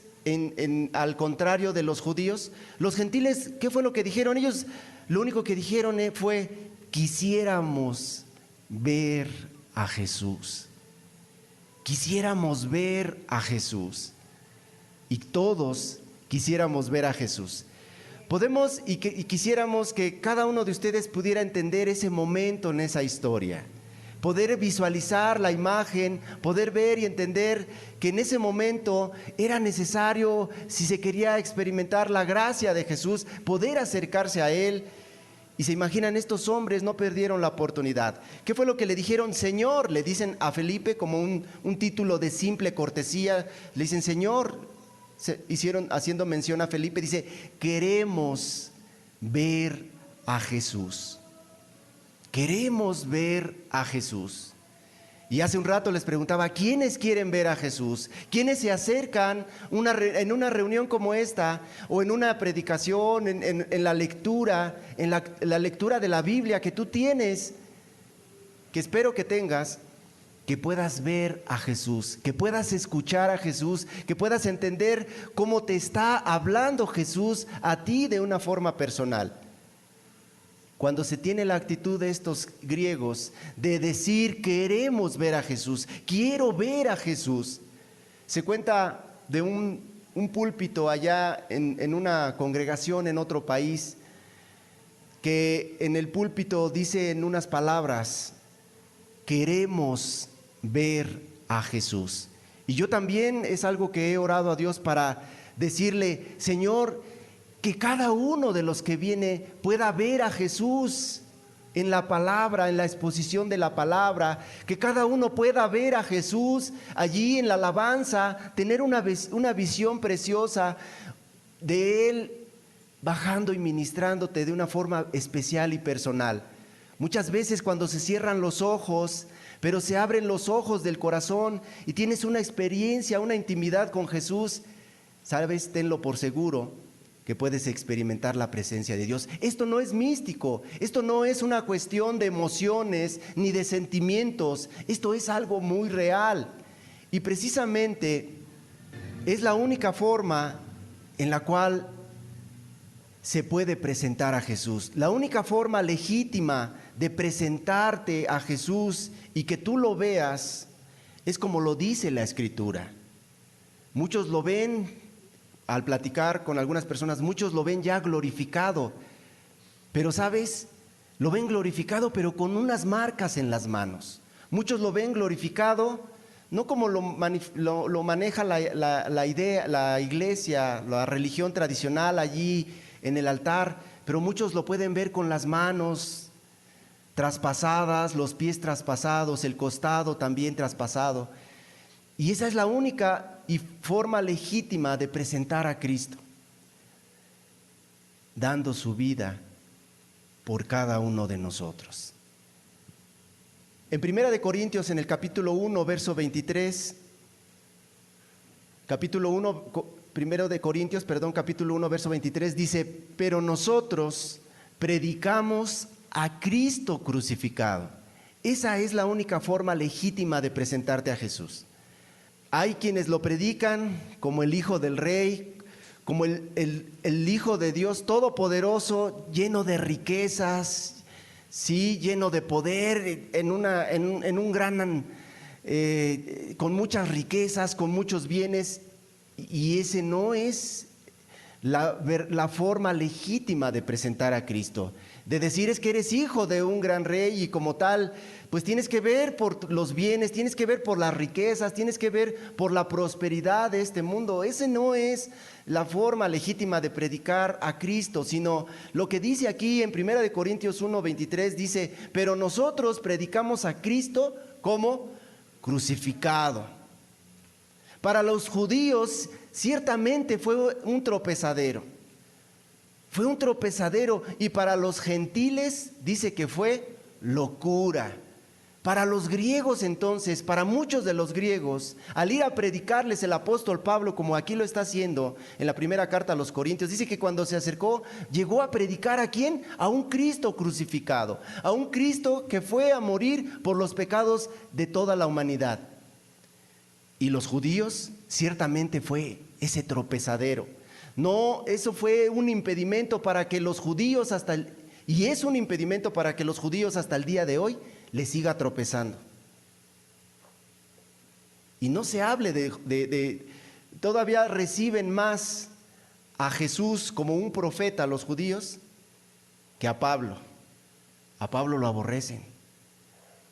al contrario de los judíos? Los gentiles, ¿qué fue lo que dijeron? Ellos lo único que dijeron fue: quisiéramos ver a Jesús. Quisiéramos ver a Jesús. Y todos quisiéramos ver a Jesús. Podemos y quisiéramos que cada uno de ustedes pudiera entender ese momento en esa historia, poder visualizar la imagen, poder ver y entender que en ese momento era necesario, si se quería experimentar la gracia de Jesús, poder acercarse a Él. Y se imaginan, estos hombres no perdieron la oportunidad. ¿Qué fue lo que le dijeron? Señor, le dicen a Felipe como un título de simple cortesía. Le dicen: Señor, haciendo mención a Felipe, dice: queremos ver a Jesús. Queremos ver a Jesús. Y hace un rato les preguntaba: ¿quiénes quieren ver a Jesús? ¿Quiénes se acercan en una reunión como esta, o en una predicación, en la lectura, en la lectura de la Biblia que tú tienes, que espero que tengas, que puedas ver a Jesús, que puedas escuchar a Jesús, que puedas entender cómo te está hablando Jesús a ti de una forma personal? Cuando se tiene la actitud de estos griegos de decir: queremos ver a Jesús, quiero ver a Jesús. Se cuenta de un púlpito allá en una congregación en otro país, que en el púlpito dice en unas palabras: queremos ver a Jesús. Y yo también es algo que he orado a Dios para decirle: Señor, que cada uno de los que viene pueda ver a Jesús en la palabra, en la exposición de la palabra, que cada uno pueda ver a Jesús allí en la alabanza, tener una visión preciosa de Él bajando y ministrándote de una forma especial y personal. Muchas veces cuando se cierran los ojos, pero se abren los ojos del corazón y tienes una experiencia, una intimidad con Jesús, sabes, tenlo por seguro que puedes experimentar la presencia de Dios. Esto no es místico, esto no es una cuestión de emociones ni de sentimientos, esto es algo muy real. Y precisamente es la única forma en la cual se puede presentar a Jesús. La única forma legítima de presentarte a Jesús y que tú lo veas es como lo dice la Escritura. Muchos lo ven, al platicar con algunas personas, muchos lo ven ya glorificado, pero ¿sabes? Lo ven glorificado pero con unas marcas en las manos. Muchos lo ven glorificado no como lo maneja la iglesia, la religión tradicional allí en el altar, pero muchos lo pueden ver con las manos traspasadas, los pies traspasados, el costado también traspasado. Y esa es la única y forma legítima de presentar a Cristo, dando su vida por cada uno de nosotros. En 1 Corintios, en el capítulo 1, verso 23, capítulo 1, primero de Corintios, capítulo 1, verso 23, dice, pero nosotros predicamos a Cristo crucificado. Esa es la única forma legítima de presentarte a Jesús. Hay quienes lo predican como el Hijo del Rey, como el Hijo de Dios Todopoderoso, lleno de riquezas, sí, lleno de poder, con muchas riquezas, con muchos bienes, y ese no es la forma legítima de presentar a Cristo. De decir es que eres hijo de un gran rey y como tal, pues tienes que ver por los bienes, tienes que ver por las riquezas, tienes que ver por la prosperidad de este mundo. Ese no es la forma legítima de predicar a Cristo, sino lo que dice aquí en 1 de Corintios 1:23 dice, pero nosotros predicamos a Cristo como crucificado. Para los judíos ciertamente fue un tropezadero. Fue un tropezadero, y para los gentiles dice que fue locura. Para los griegos entonces, para muchos de los griegos, al ir a predicarles el apóstol Pablo, como aquí lo está haciendo en la primera carta a los Corintios, dice que cuando se acercó, llegó a predicar ¿a quién? A un Cristo crucificado, a un Cristo que fue a morir por los pecados de toda la humanidad. Y los judíos ciertamente fue ese tropezadero. No, eso fue un impedimento para que los judíos y es un impedimento para que los judíos hasta el día de hoy les siga tropezando. Y no se hable todavía reciben más a Jesús como un profeta los judíos que a Pablo. A Pablo lo aborrecen.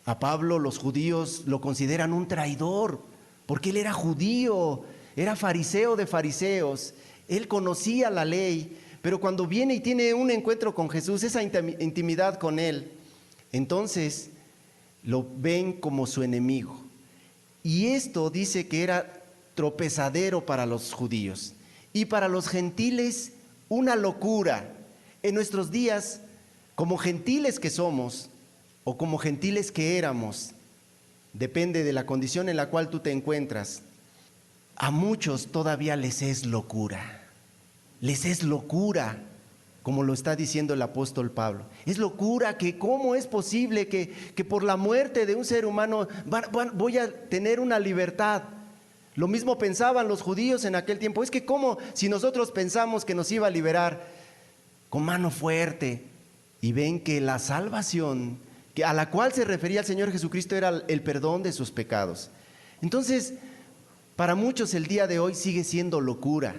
A Pablo los judíos lo consideran un traidor, porque él era judío, era fariseo de fariseos. Él conocía la ley, pero cuando viene y tiene un encuentro con Jesús, esa intimidad con Él, entonces lo ven como su enemigo. Y esto dice que era tropezadero para los judíos. Y para los gentiles, una locura. En nuestros días, como gentiles que somos, o como gentiles que éramos, depende de la condición en la cual tú te encuentras, a muchos todavía les es locura. Les es locura, como lo está diciendo el apóstol Pablo. Es locura que cómo es posible que por la muerte de un ser humano voy a tener una libertad. Lo mismo pensaban los judíos en aquel tiempo. Es que cómo, si nosotros pensamos que nos iba a liberar con mano fuerte, y ven que la salvación a la cual se refería el Señor Jesucristo era el perdón de sus pecados. Entonces, para muchos el día de hoy sigue siendo locura.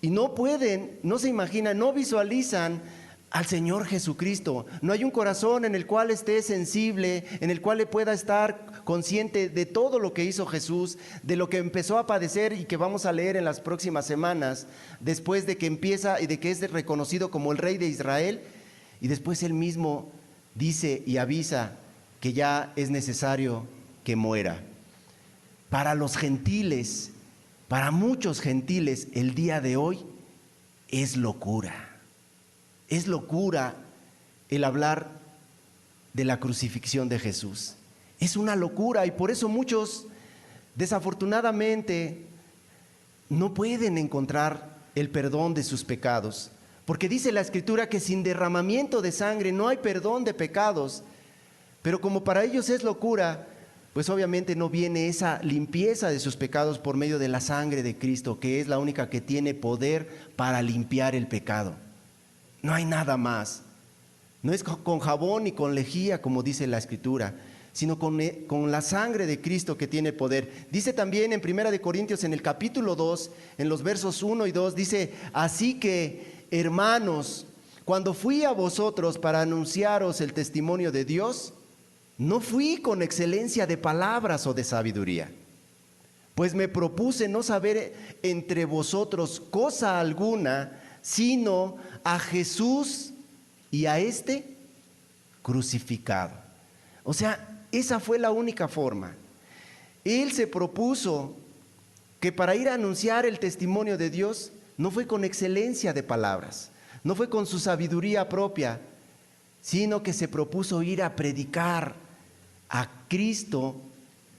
Y no pueden, no se imaginan, no visualizan al Señor Jesucristo. No hay un corazón en el cual esté sensible, en el cual le pueda estar consciente de todo lo que hizo Jesús, de lo que empezó a padecer y que vamos a leer en las próximas semanas, después de que empieza y de que es reconocido como el Rey de Israel, y después Él mismo dice y avisa que ya es necesario que muera. Para los gentiles, para muchos gentiles, el día de hoy es locura. Es locura el hablar de la crucifixión de Jesús. Es una locura, y por eso muchos, desafortunadamente, no pueden encontrar el perdón de sus pecados. Porque dice la Escritura que sin derramamiento de sangre no hay perdón de pecados. Pero como para ellos es locura, pues obviamente no viene esa limpieza de sus pecados por medio de la sangre de Cristo, que es la única que tiene poder para limpiar el pecado. No hay nada más. No es con jabón ni con lejía, como dice la Escritura, sino con la sangre de Cristo que tiene poder. Dice también en 1 de Corintios, en el capítulo 2, en los versos 1 y 2, dice, así que, hermanos, cuando fui a vosotros para anunciaros el testimonio de Dios, no fui con excelencia de palabras o de sabiduría, pues me propuse no saber entre vosotros cosa alguna, sino a Jesús y a este crucificado. O sea, esa fue la única forma. Él se propuso que para ir a anunciar el testimonio de Dios, no fue con excelencia de palabras, no fue con su sabiduría propia, sino que se propuso ir a predicar a Cristo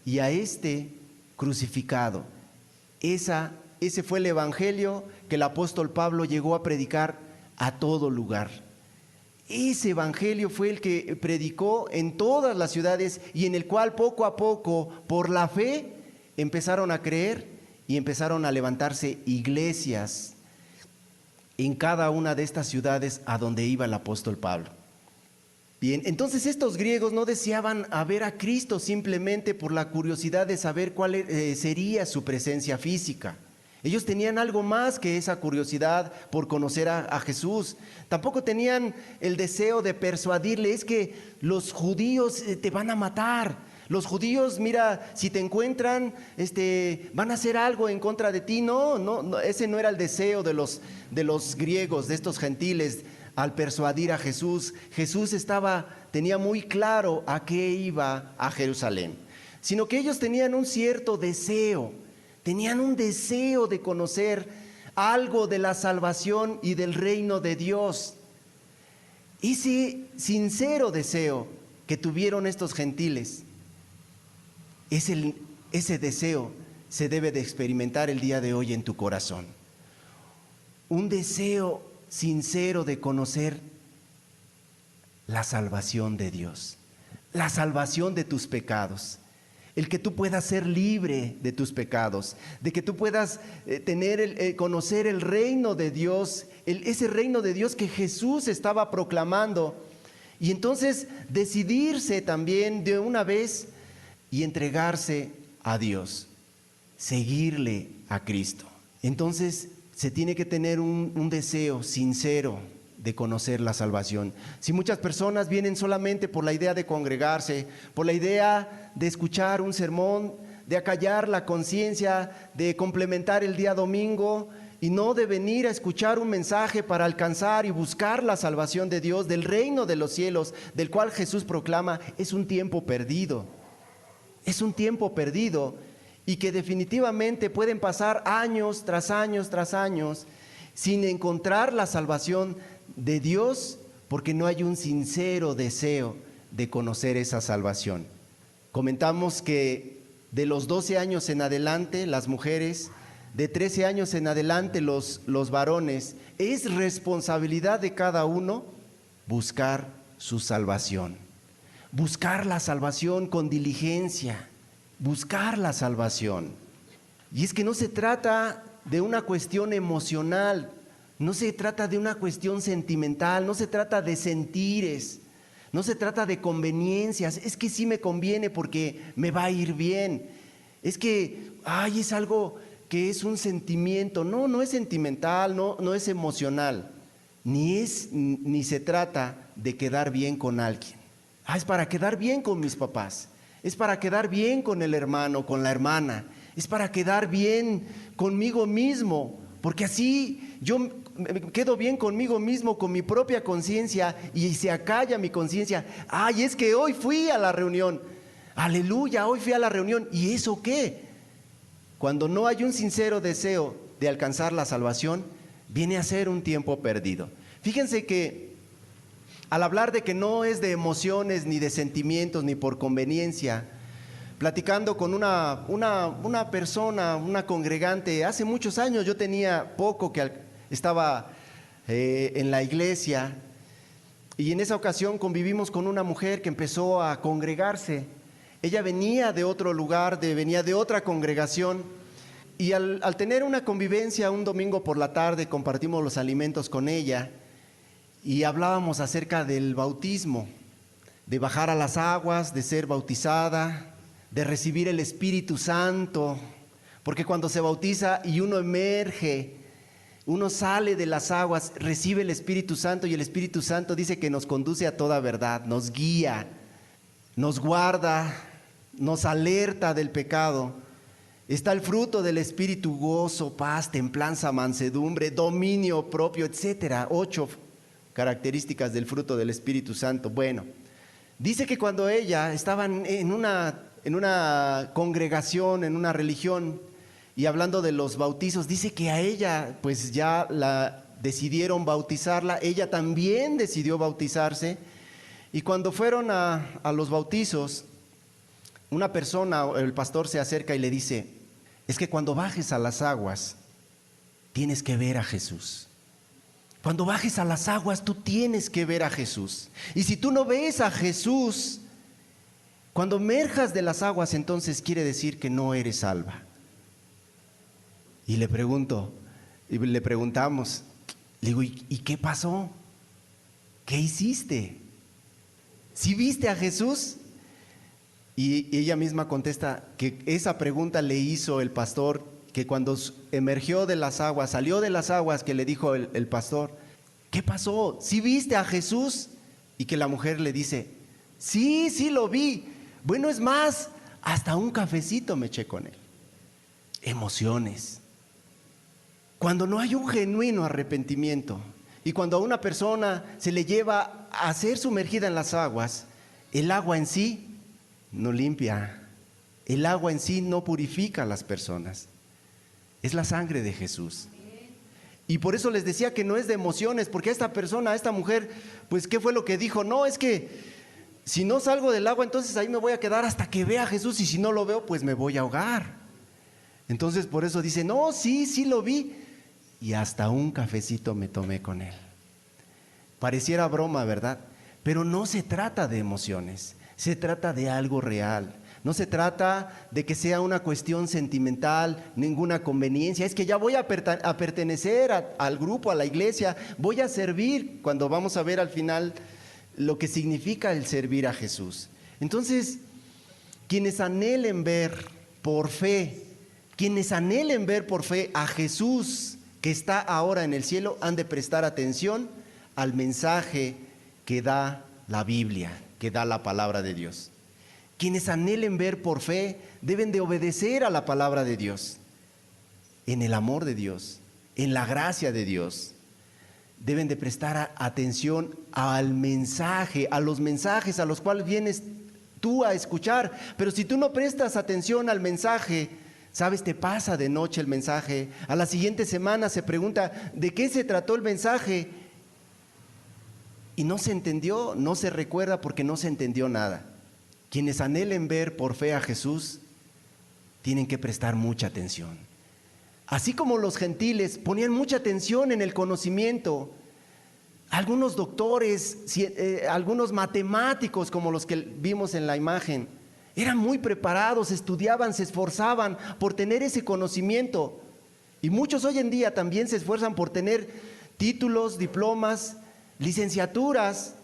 y a este crucificado. Esa ese fue el evangelio que el apóstol Pablo llegó a predicar a todo lugar. Ese evangelio fue el que predicó en todas las ciudades y en el cual poco a poco, por la fe, empezaron a creer y empezaron a levantarse iglesias en cada una de estas ciudades a donde iba el apóstol Pablo. Bien, entonces estos griegos no deseaban a ver a Cristo simplemente por la curiosidad de saber cuál sería su presencia física. Ellos tenían algo más que esa curiosidad por conocer a Jesús. Tampoco tenían el deseo de persuadirle, es que los judíos te van a matar. Los judíos, mira, si te encuentran, van a hacer algo en contra de ti. No, ese no era el deseo de los griegos, de estos gentiles, al persuadir a Jesús. Jesús tenía muy claro a qué iba a Jerusalén, sino que ellos tenían un cierto deseo. Tenían un deseo de conocer algo de la salvación y del reino de Dios. Ese sincero deseo que tuvieron estos gentiles, ese deseo se debe de experimentar el día de hoy en tu corazón. Un deseo sincero de conocer la salvación de Dios, la salvación de tus pecados. El que tú puedas ser libre de tus pecados, de que tú puedas conocer el reino de Dios, ese reino de Dios que Jesús estaba proclamando, y entonces decidirse también de una vez y entregarse a Dios, seguirle a Cristo. Entonces se tiene que tener un deseo sincero de conocer la salvación. Si muchas personas vienen solamente por la idea de congregarse, por la idea de escuchar un sermón, de acallar la conciencia, de complementar el día domingo y no de venir a escuchar un mensaje para alcanzar y buscar la salvación de Dios, del reino de los cielos, del cual Jesús proclama, es un tiempo perdido. Es un tiempo perdido y que definitivamente pueden pasar años tras años tras años sin encontrar la salvación de Dios, porque no hay un sincero deseo de conocer esa salvación. Comentamos que de los 12 años en adelante las mujeres, de 13 años en adelante los varones, es responsabilidad de cada uno buscar su salvación, buscar la salvación con diligencia, buscar la salvación. Y es que no se trata de una cuestión emocional, no se trata de una cuestión sentimental, no se trata de sentires, no se trata de conveniencias. Es que sí me conviene porque me va a ir bien. Es que, es algo que es un sentimiento. No es sentimental, no es emocional, ni se trata de quedar bien con alguien. Es para quedar bien con mis papás, es para quedar bien con el hermano, con la hermana, es para quedar bien conmigo mismo, porque así yo quedo bien conmigo mismo, con mi propia conciencia, y se acalla mi conciencia. Es que hoy fui a la reunión, aleluya, hoy fui a la reunión. ¿Y eso qué? Cuando no hay un sincero deseo de alcanzar la salvación, viene a ser un tiempo perdido. Fíjense que al hablar de que no es de emociones, ni de sentimientos, ni por conveniencia, platicando con una persona, una congregante, hace muchos años, yo tenía poco que estaba en la iglesia, y en esa ocasión convivimos con una mujer que empezó a congregarse. Ella venía de otro lugar, venía de otra congregación, y al tener una convivencia un domingo por la tarde, compartimos los alimentos con ella, y hablábamos acerca del bautismo, de bajar a las aguas, de ser bautizada, de recibir el Espíritu Santo, porque cuando se bautiza y uno emerge, uno sale de las aguas, recibe el Espíritu Santo, y el Espíritu Santo dice que nos conduce a toda verdad, nos guía, nos guarda, nos alerta del pecado. Está el fruto del Espíritu: gozo, paz, templanza, mansedumbre, dominio propio, etcétera. 8 características del fruto del Espíritu Santo. Bueno, dice que cuando ella estaba en una congregación, en una religión, y hablando de los bautizos, dice que a ella pues ya la decidieron bautizarla, ella también decidió bautizarse, y cuando fueron a los bautizos, una persona, el pastor se acerca y le dice: es que cuando bajes a las aguas, tienes que ver a Jesús. Cuando bajes a las aguas, tú tienes que ver a Jesús. Y si tú no ves a Jesús, cuando emerjas de las aguas, entonces quiere decir que no eres salva. Y le preguntamos, le digo, ¿y qué pasó? ¿Qué hiciste? ¿Sí viste a Jesús? Y ella misma contesta que esa pregunta le hizo el pastor, que cuando emergió de las aguas, salió de las aguas, que le dijo el pastor, ¿qué pasó? ¿Sí viste a Jesús? Y que la mujer le dice, sí lo vi. Bueno, es más, hasta un cafecito me eché con él. Emociones. Cuando no hay un genuino arrepentimiento y cuando a una persona se le lleva a ser sumergida en las aguas, el agua en sí no limpia, el agua en sí no purifica a las personas. Es la sangre de Jesús. Y por eso les decía que no es de emociones, porque a esta persona, a esta mujer, pues ¿qué fue lo que dijo? No, es que si no salgo del agua, entonces ahí me voy a quedar hasta que vea a Jesús, y si no lo veo, pues me voy a ahogar. Entonces por eso dice, no, sí lo vi, y hasta un cafecito me tomé con él. Pareciera broma, ¿verdad? Pero no se trata de emociones, se trata de algo real. No se trata de que sea una cuestión sentimental, ninguna conveniencia. Es que ya voy a pertenecer al grupo, a la iglesia, voy a servir, cuando vamos a ver al final lo que significa el servir a Jesús. Entonces, quienes anhelen ver por fe a Jesús que está ahora en el cielo, han de prestar atención al mensaje que da la Biblia, que da la palabra de Dios. Quienes anhelen ver por fe deben de obedecer a la palabra de Dios, en el amor de Dios, en la gracia de Dios. Deben de prestar atención al mensaje, a los mensajes a los cuales vienes tú a escuchar. Pero si tú no prestas atención al mensaje, ¿sabes? Te pasa de noche el mensaje. A la siguiente semana se pregunta, ¿de qué se trató el mensaje? Y no se entendió, no se recuerda porque no se entendió nada. Quienes anhelen ver por fe a Jesús tienen que prestar mucha atención. Así como los gentiles ponían mucha atención en el conocimiento, algunos doctores, algunos matemáticos como los que vimos en la imagen, eran muy preparados, estudiaban, se esforzaban por tener ese conocimiento. Y muchos hoy en día también se esfuerzan por tener títulos, diplomas, licenciaturas.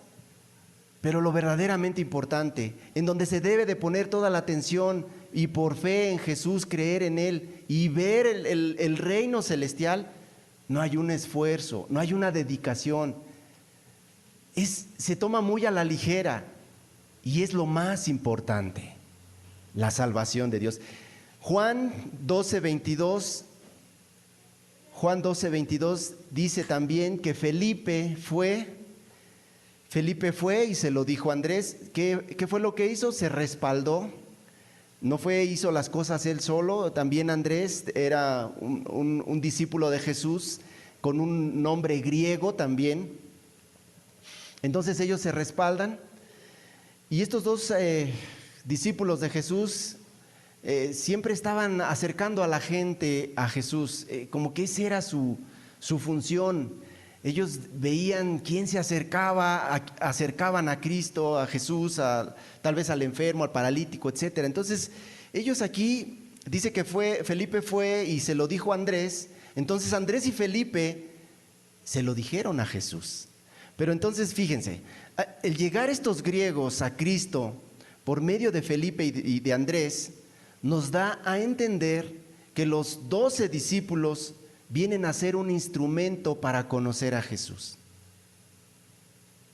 Pero lo verdaderamente importante, en donde se debe de poner toda la atención y por fe en Jesús, creer en Él y ver el reino celestial, no hay un esfuerzo, no hay una dedicación. Se toma muy a la ligera y es lo más importante, la salvación de Dios. Juan 12:22 dice también que Felipe fue y se lo dijo a Andrés. ¿Qué fue lo que hizo? Se respaldó. No hizo las cosas él solo. También Andrés era un discípulo de Jesús con un nombre griego también. Entonces ellos se respaldan. Y estos dos discípulos de Jesús siempre estaban acercando a la gente a Jesús. Como que esa era su función. Ellos veían quién se acercaban a Cristo, a Jesús, tal vez al enfermo, al paralítico, etc. Entonces, ellos aquí, dice que Felipe fue y se lo dijo a Andrés. Entonces, Andrés y Felipe se lo dijeron a Jesús. Pero entonces, fíjense, el llegar estos griegos a Cristo por medio de Felipe y de Andrés, nos da a entender que los 12 discípulos vienen a ser un instrumento para conocer a Jesús.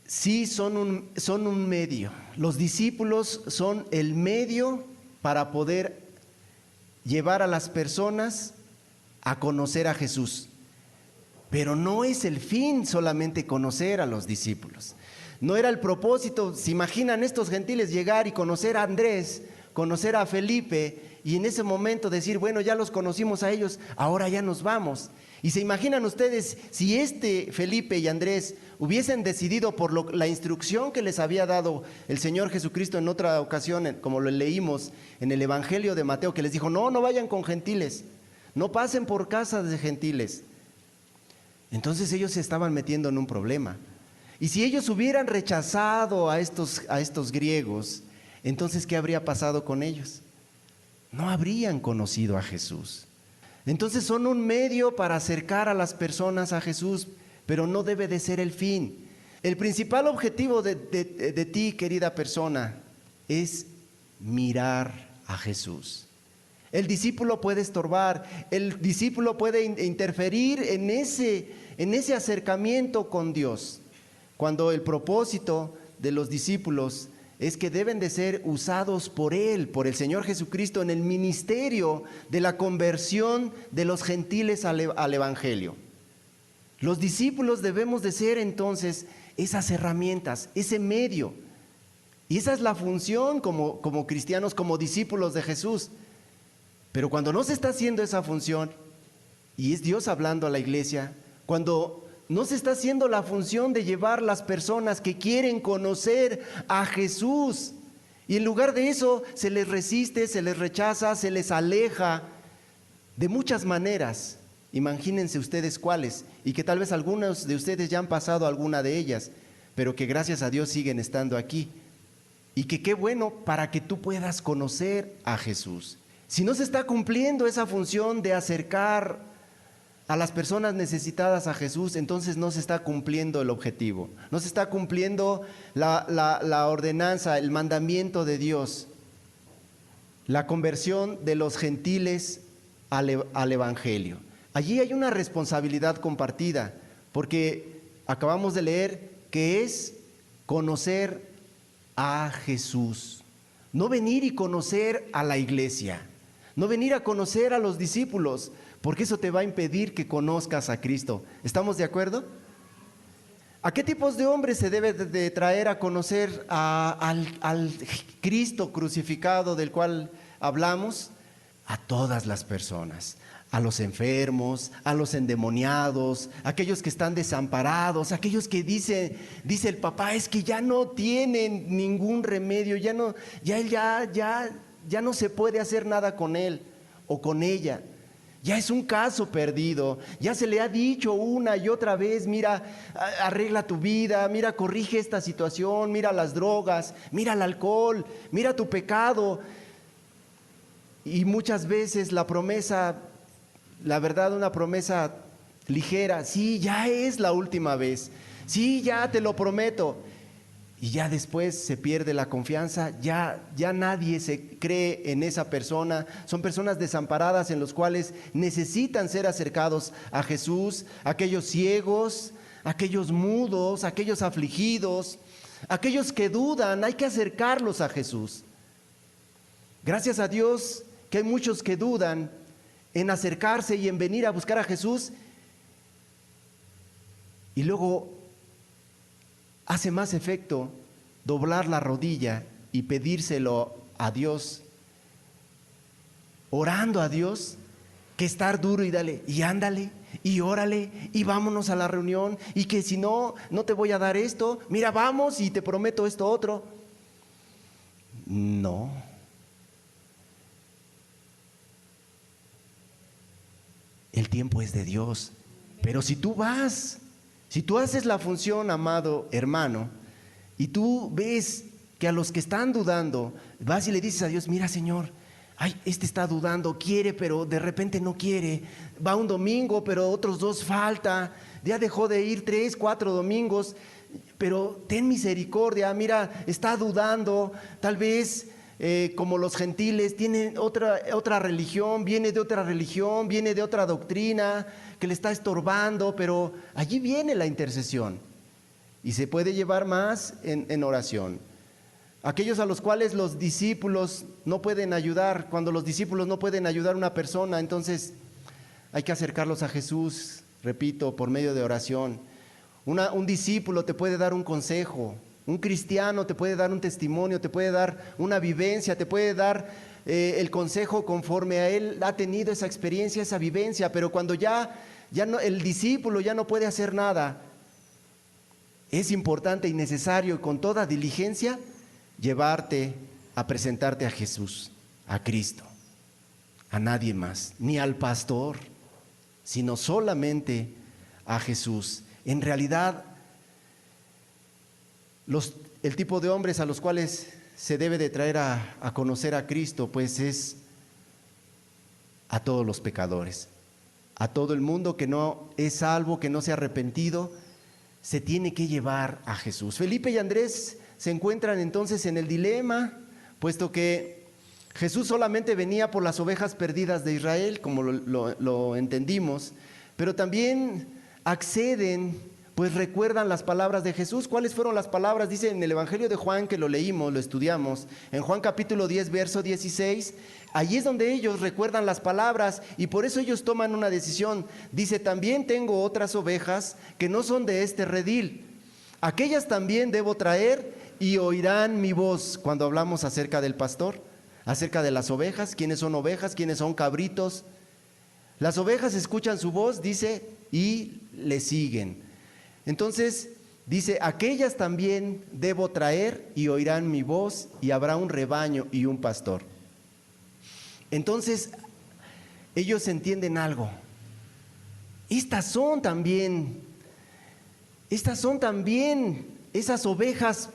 Sí, son un medio. Los discípulos son el medio para poder llevar a las personas a conocer a Jesús. Pero no es el fin solamente conocer a los discípulos. No era el propósito. ¿Se imaginan estos gentiles llegar y conocer a Andrés, conocer a Felipe, y en ese momento decir, bueno, ya los conocimos a ellos, ahora ya nos vamos? Y se imaginan ustedes si Felipe y Andrés hubiesen decidido por la instrucción que les había dado el Señor Jesucristo en otra ocasión, como lo leímos en el Evangelio de Mateo, que les dijo, no vayan con gentiles, no pasen por casas de gentiles, Entonces ellos se estaban metiendo en un problema. Y si ellos hubieran rechazado a estos griegos, entonces ¿qué habría pasado con ellos? No habrían conocido a Jesús. Entonces son un medio para acercar a las personas a Jesús, pero no debe de ser el fin. El principal objetivo de ti, querida persona, es mirar a Jesús. El discípulo puede estorbar, el discípulo puede interferir en ese acercamiento con Dios, cuando el propósito de los discípulos es que deben de ser usados por Él, por el Señor Jesucristo, en el ministerio de la conversión de los gentiles al Evangelio. Los discípulos debemos de ser entonces esas herramientas, ese medio. Y esa es la función como cristianos, como discípulos de Jesús. Pero cuando no se está haciendo esa función, y es Dios hablando a la iglesia, cuando no se está haciendo la función de llevar las personas que quieren conocer a Jesús, y en lugar de eso se les resiste, se les rechaza, se les aleja de muchas maneras. Imagínense ustedes cuáles, y que tal vez algunos de ustedes ya han pasado alguna de ellas, pero que gracias a Dios siguen estando aquí. Y que qué bueno para que tú puedas conocer a Jesús. Si no se está cumpliendo esa función de acercar a las personas necesitadas a Jesús, entonces no se está cumpliendo el objetivo, no se está cumpliendo la ordenanza, el mandamiento de Dios, la conversión de los gentiles al Evangelio. Allí hay una responsabilidad compartida, porque acabamos de leer que es conocer a Jesús, no venir y conocer a la iglesia, no venir a conocer a los discípulos, porque eso te va a impedir que conozcas a Cristo. ¿Estamos de acuerdo? ¿A qué tipos de hombres se debe de traer a conocer al Cristo crucificado del cual hablamos? A todas las personas, a los enfermos, a los endemoniados, a aquellos que están desamparados, a aquellos que dice el papá, es que ya no tienen ningún remedio, ya no se puede hacer nada con él o con ella. Ya es un caso perdido, ya se le ha dicho una y otra vez, mira, arregla tu vida, mira, corrige esta situación, mira las drogas, mira el alcohol, mira tu pecado. Y muchas veces la promesa, la verdad, una promesa ligera, sí, ya es la última vez, sí, ya te lo prometo. Y ya después se pierde la confianza, ya nadie se cree en esa persona. Son personas desamparadas en los cuales necesitan ser acercados a Jesús, aquellos ciegos, aquellos mudos, aquellos afligidos, aquellos que dudan, hay que acercarlos a Jesús. Gracias a Dios que hay muchos que dudan en acercarse y en venir a buscar a Jesús, y luego hace más efecto doblar la rodilla y pedírselo a Dios, orando a Dios, que estar duro y dale, y ándale, y órale, y vámonos a la reunión, y que si no te voy a dar esto, mira, vamos y te prometo esto otro. No. El tiempo es de Dios, pero si tú vas, si tú haces la función, amado hermano, y tú ves que a los que están dudando, vas y le dices a Dios, mira, Señor, ay, este está dudando, quiere, pero de repente no quiere, va un domingo, pero otros 2 falta, ya dejó de ir 3, 4 domingos, pero ten misericordia, mira, está dudando, tal vez como los gentiles, tiene otra religión, viene de otra doctrina que le está estorbando, pero allí viene la intercesión y se puede llevar más en oración. Aquellos a los cuales los discípulos no pueden ayudar, cuando los discípulos no pueden ayudar a una persona, entonces hay que acercarlos a Jesús, repito, por medio de oración. Un discípulo te puede dar un consejo, un cristiano te puede dar un testimonio, te puede dar una vivencia, te puede dar el consejo conforme a él ha tenido esa experiencia, esa vivencia, pero cuando ya no, el discípulo ya no puede hacer nada, es importante y necesario con toda diligencia llevarte a presentarte a Jesús, a Cristo, a nadie más, ni al pastor, sino solamente a Jesús. En realidad, el tipo de hombres a los cuales se debe de traer a conocer a Cristo, pues es a todos los pecadores, a todo el mundo que no es salvo, que no se ha arrepentido, se tiene que llevar a Jesús. Felipe y Andrés se encuentran entonces en el dilema, puesto que Jesús solamente venía por las ovejas perdidas de Israel, como lo entendimos, pero también acceden, pues recuerdan las palabras de Jesús. ¿Cuáles fueron las palabras? Dice en el Evangelio de Juan, que lo leímos, lo estudiamos, en Juan capítulo 10, verso 16, allí es donde ellos recuerdan las palabras y por eso ellos toman una decisión. Dice, también tengo otras ovejas que no son de este redil. Aquellas también debo traer y oirán mi voz. Cuando hablamos acerca del pastor, acerca de las ovejas, quiénes son cabritos. Las ovejas escuchan su voz, dice, y le siguen. Entonces, dice, aquellas también debo traer y oirán mi voz y habrá un rebaño y un pastor. Entonces, ellos entienden algo. Estas son también esas ovejas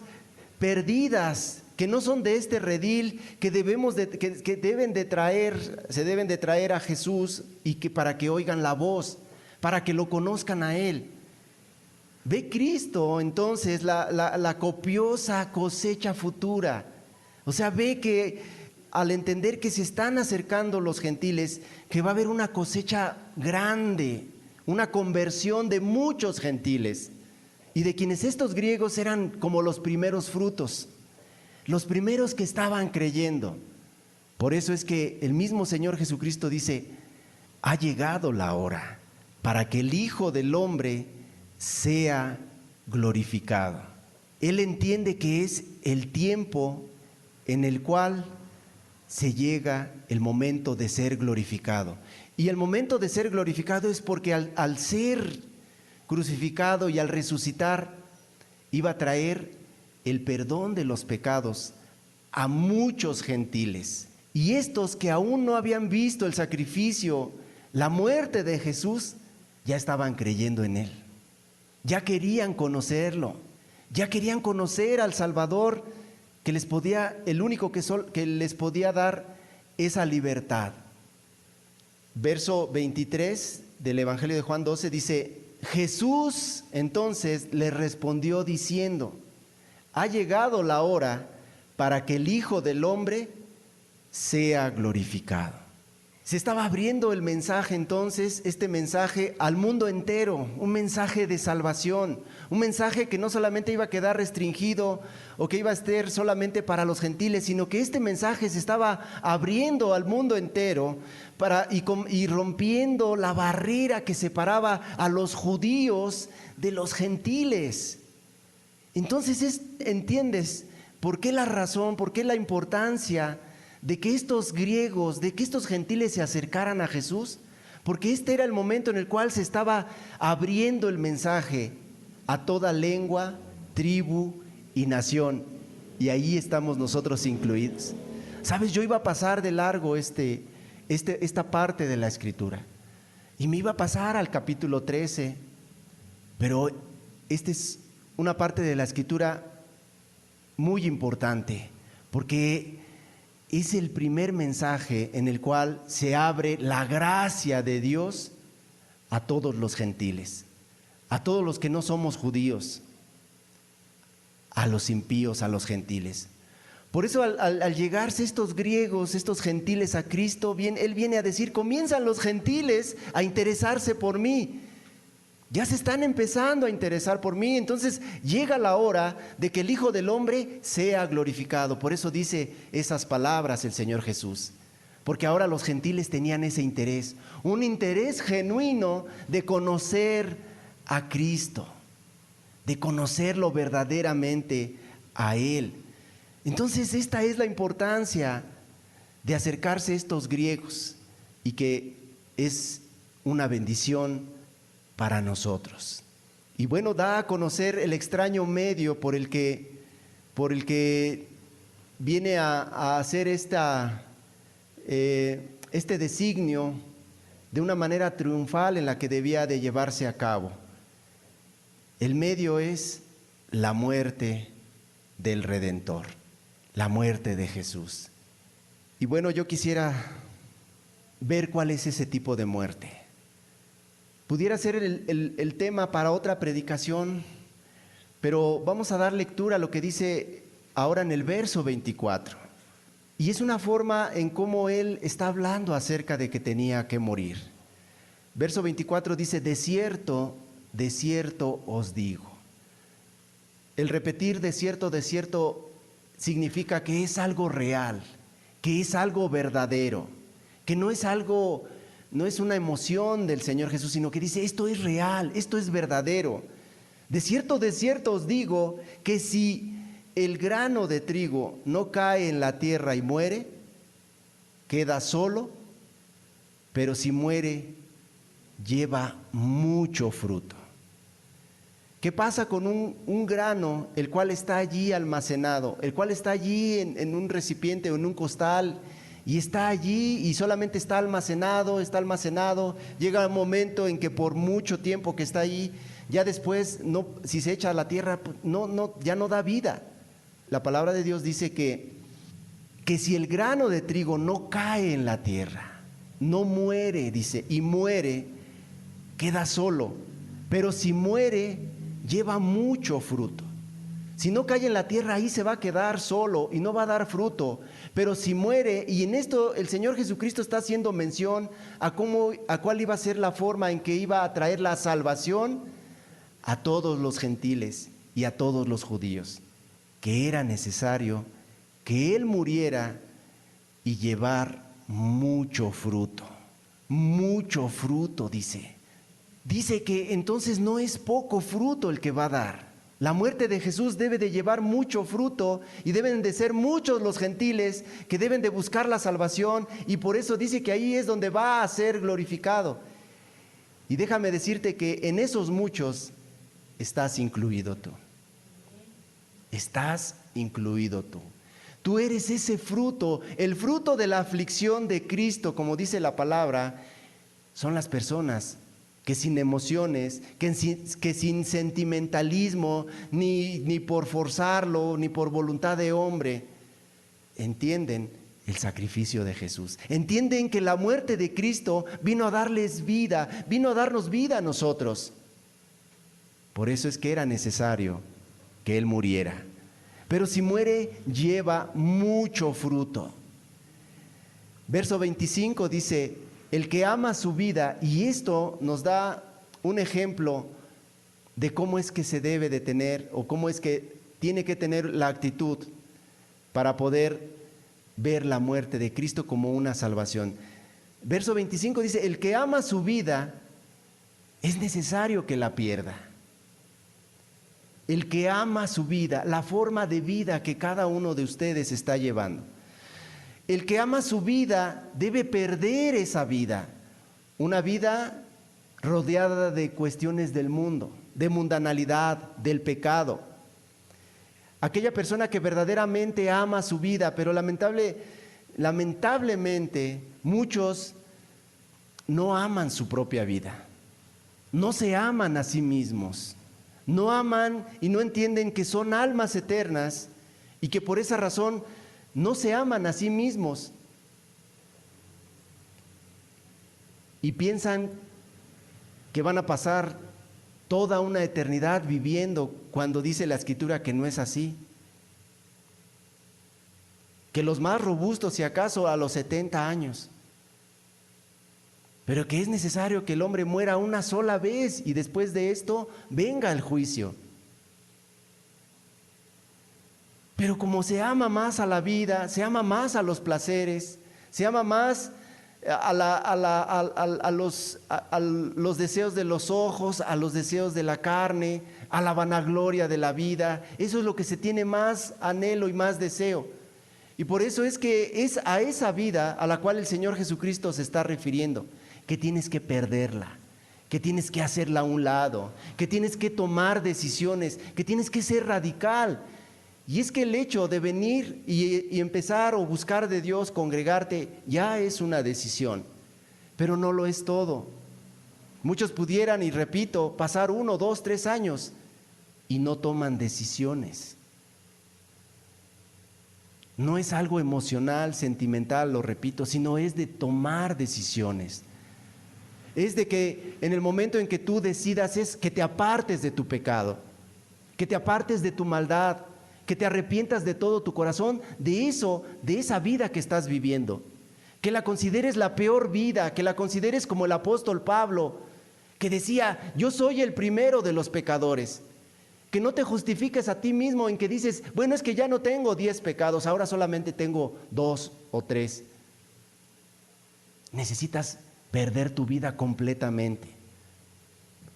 perdidas que no son de este redil, que se deben de traer a Jesús y que para que oigan la voz, para que lo conozcan a Él. Ve Cristo entonces la copiosa cosecha futura. O sea, ve que al entender que se están acercando los gentiles, que va a haber una cosecha grande, una conversión de muchos gentiles, y de quienes estos griegos eran como los primeros frutos, los primeros que estaban creyendo. Por eso es que el mismo Señor Jesucristo dice, ha llegado la hora para que el Hijo del Hombre sea glorificado. Él entiende que es el tiempo en el cual se llega el momento de ser glorificado. Y el momento de ser glorificado es porque al ser crucificado y al resucitar, iba a traer el perdón de los pecados a muchos gentiles. Y estos que aún no habían visto el sacrificio, la muerte de Jesús, ya estaban creyendo en Él. Ya querían conocerlo, ya querían conocer al Salvador, que les podía, el único que les podía dar esa libertad. Verso 23 del Evangelio de Juan 12 dice, Jesús entonces le respondió diciendo, ha llegado la hora para que el Hijo del Hombre sea glorificado. Se estaba abriendo el mensaje entonces, este mensaje al mundo entero, un mensaje de salvación, un mensaje que no solamente iba a quedar restringido o que iba a ser solamente para los gentiles, sino que este mensaje se estaba abriendo al mundo entero y rompiendo la barrera que separaba a los judíos de los gentiles. Entonces entiendes por qué la razón, por qué la importancia de que estos griegos, de que estos gentiles se acercaran a Jesús, porque este era el momento en el cual se estaba abriendo el mensaje a toda lengua, tribu y nación, y ahí estamos nosotros incluidos. Sabes, yo iba a pasar de largo esta parte de la Escritura, y me iba a pasar al capítulo 13, pero esta es una parte de la Escritura muy importante, porque es el primer mensaje en el cual se abre la gracia de Dios a todos los gentiles, a todos los que no somos judíos, a los impíos, a los gentiles. Por eso al llegarse estos griegos, estos gentiles a Cristo, Él viene a decir, comienzan los gentiles a interesarse por mí. Ya se están empezando a interesar por mí, entonces llega la hora de que el Hijo del Hombre sea glorificado. Por eso dice esas palabras el Señor Jesús, porque ahora los gentiles tenían ese interés, un interés genuino de conocer a Cristo, de conocerlo verdaderamente a Él. Entonces esta es la importancia de acercarse a estos griegos y que es una bendición para nosotros. Y bueno, da a conocer el extraño medio por el que viene a hacer este designio de una manera triunfal en la que debía de llevarse a cabo. El medio es la muerte del Redentor, la muerte de Jesús. Y bueno, yo quisiera ver cuál es ese tipo de muerte. Pudiera ser el tema para otra predicación, pero vamos a dar lectura a lo que dice ahora en el verso 24. Y es una forma en cómo él está hablando acerca de que tenía que morir. Verso 24 dice: de cierto, de cierto os digo. El repetir de cierto significa que es algo real, que es algo verdadero, que no es algo, no es una emoción del Señor Jesús, sino que dice: esto es real, esto es verdadero. De cierto os digo que si el grano de trigo no cae en la tierra y muere, queda solo, pero si muere, lleva mucho fruto. ¿Qué pasa con un grano el cual está allí almacenado, el cual está allí en un recipiente o en un costal, y está allí y solamente está almacenado, llega un momento en que por mucho tiempo que está allí, ya después, no, si se echa a la tierra, ya no da vida? La palabra de Dios dice que si el grano de trigo no cae en la tierra, no muere, dice, y muere, queda solo, pero si muere, lleva mucho fruto. Si no cae en la tierra, ahí se va a quedar solo y no va a dar fruto. Pero si muere, y en esto el Señor Jesucristo está haciendo mención a cuál iba a ser la forma en que iba a traer la salvación a todos los gentiles y a todos los judíos, que era necesario que Él muriera y llevar mucho fruto, dice. Dice que entonces no es poco fruto el que va a dar. La muerte de Jesús debe de llevar mucho fruto y deben de ser muchos los gentiles que deben de buscar la salvación, y por eso dice que ahí es donde va a ser glorificado. Y déjame decirte que en esos muchos estás incluido tú. Estás incluido tú. Tú eres ese fruto, el fruto de la aflicción de Cristo, como dice la palabra. Son las personas que sin emociones, que sin sentimentalismo, ni por forzarlo, ni por voluntad de hombre, entienden el sacrificio de Jesús. Entienden que la muerte de Cristo vino a darles vida, vino a darnos vida a nosotros. Por eso es que era necesario que Él muriera. Pero si muere, lleva mucho fruto. Verso 25 dice: el que ama su vida, y esto nos da un ejemplo de cómo es que se debe de tener, o cómo es que tiene que tener la actitud para poder ver la muerte de Cristo como una salvación. Verso 25 dice: el que ama su vida, es necesario que la pierda. El que ama su vida, la forma de vida que cada uno de ustedes está llevando. El que ama su vida debe perder esa vida, una vida rodeada de cuestiones del mundo, de mundanalidad, del pecado. Aquella persona que verdaderamente ama su vida, pero lamentablemente muchos no aman su propia vida, no se aman a sí mismos, no aman y no entienden que son almas eternas y que por esa razón no se aman a sí mismos, y piensan que van a pasar toda una eternidad viviendo, cuando dice la Escritura que no es así. Que los más robustos, si acaso, a los 70 años. Pero que es necesario que el hombre muera una sola vez y después de esto venga el juicio. Pero como se ama más a la vida, se ama más a los placeres, se ama más a los deseos de los ojos, a los deseos de la carne, a la vanagloria de la vida, eso es lo que se tiene más anhelo y más deseo. Y por eso es que es a esa vida a la cual el Señor Jesucristo se está refiriendo, que tienes que perderla, que tienes que hacerla a un lado, que tienes que tomar decisiones, que tienes que ser radical. Y es que el hecho de venir y empezar o buscar de Dios, congregarte, ya es una decisión. pero no lo es todo. Muchos pudieran, y repito, pasar 1, 2, 3 años y no toman decisiones. No es algo emocional, sentimental, lo repito, sino es de tomar decisiones. Es de que en el momento en que tú decidas es que te apartes de tu pecado, que te apartes de tu maldad, que te arrepientas de todo tu corazón, de eso, de esa vida que estás viviendo. Que la consideres la peor vida, que la consideres como el apóstol Pablo, que decía, yo soy el primero de los pecadores. Que no te justifiques a ti mismo en que dices, bueno, es que ya no tengo 10 pecados, ahora solamente tengo 2 o 3. Necesitas perder tu vida completamente.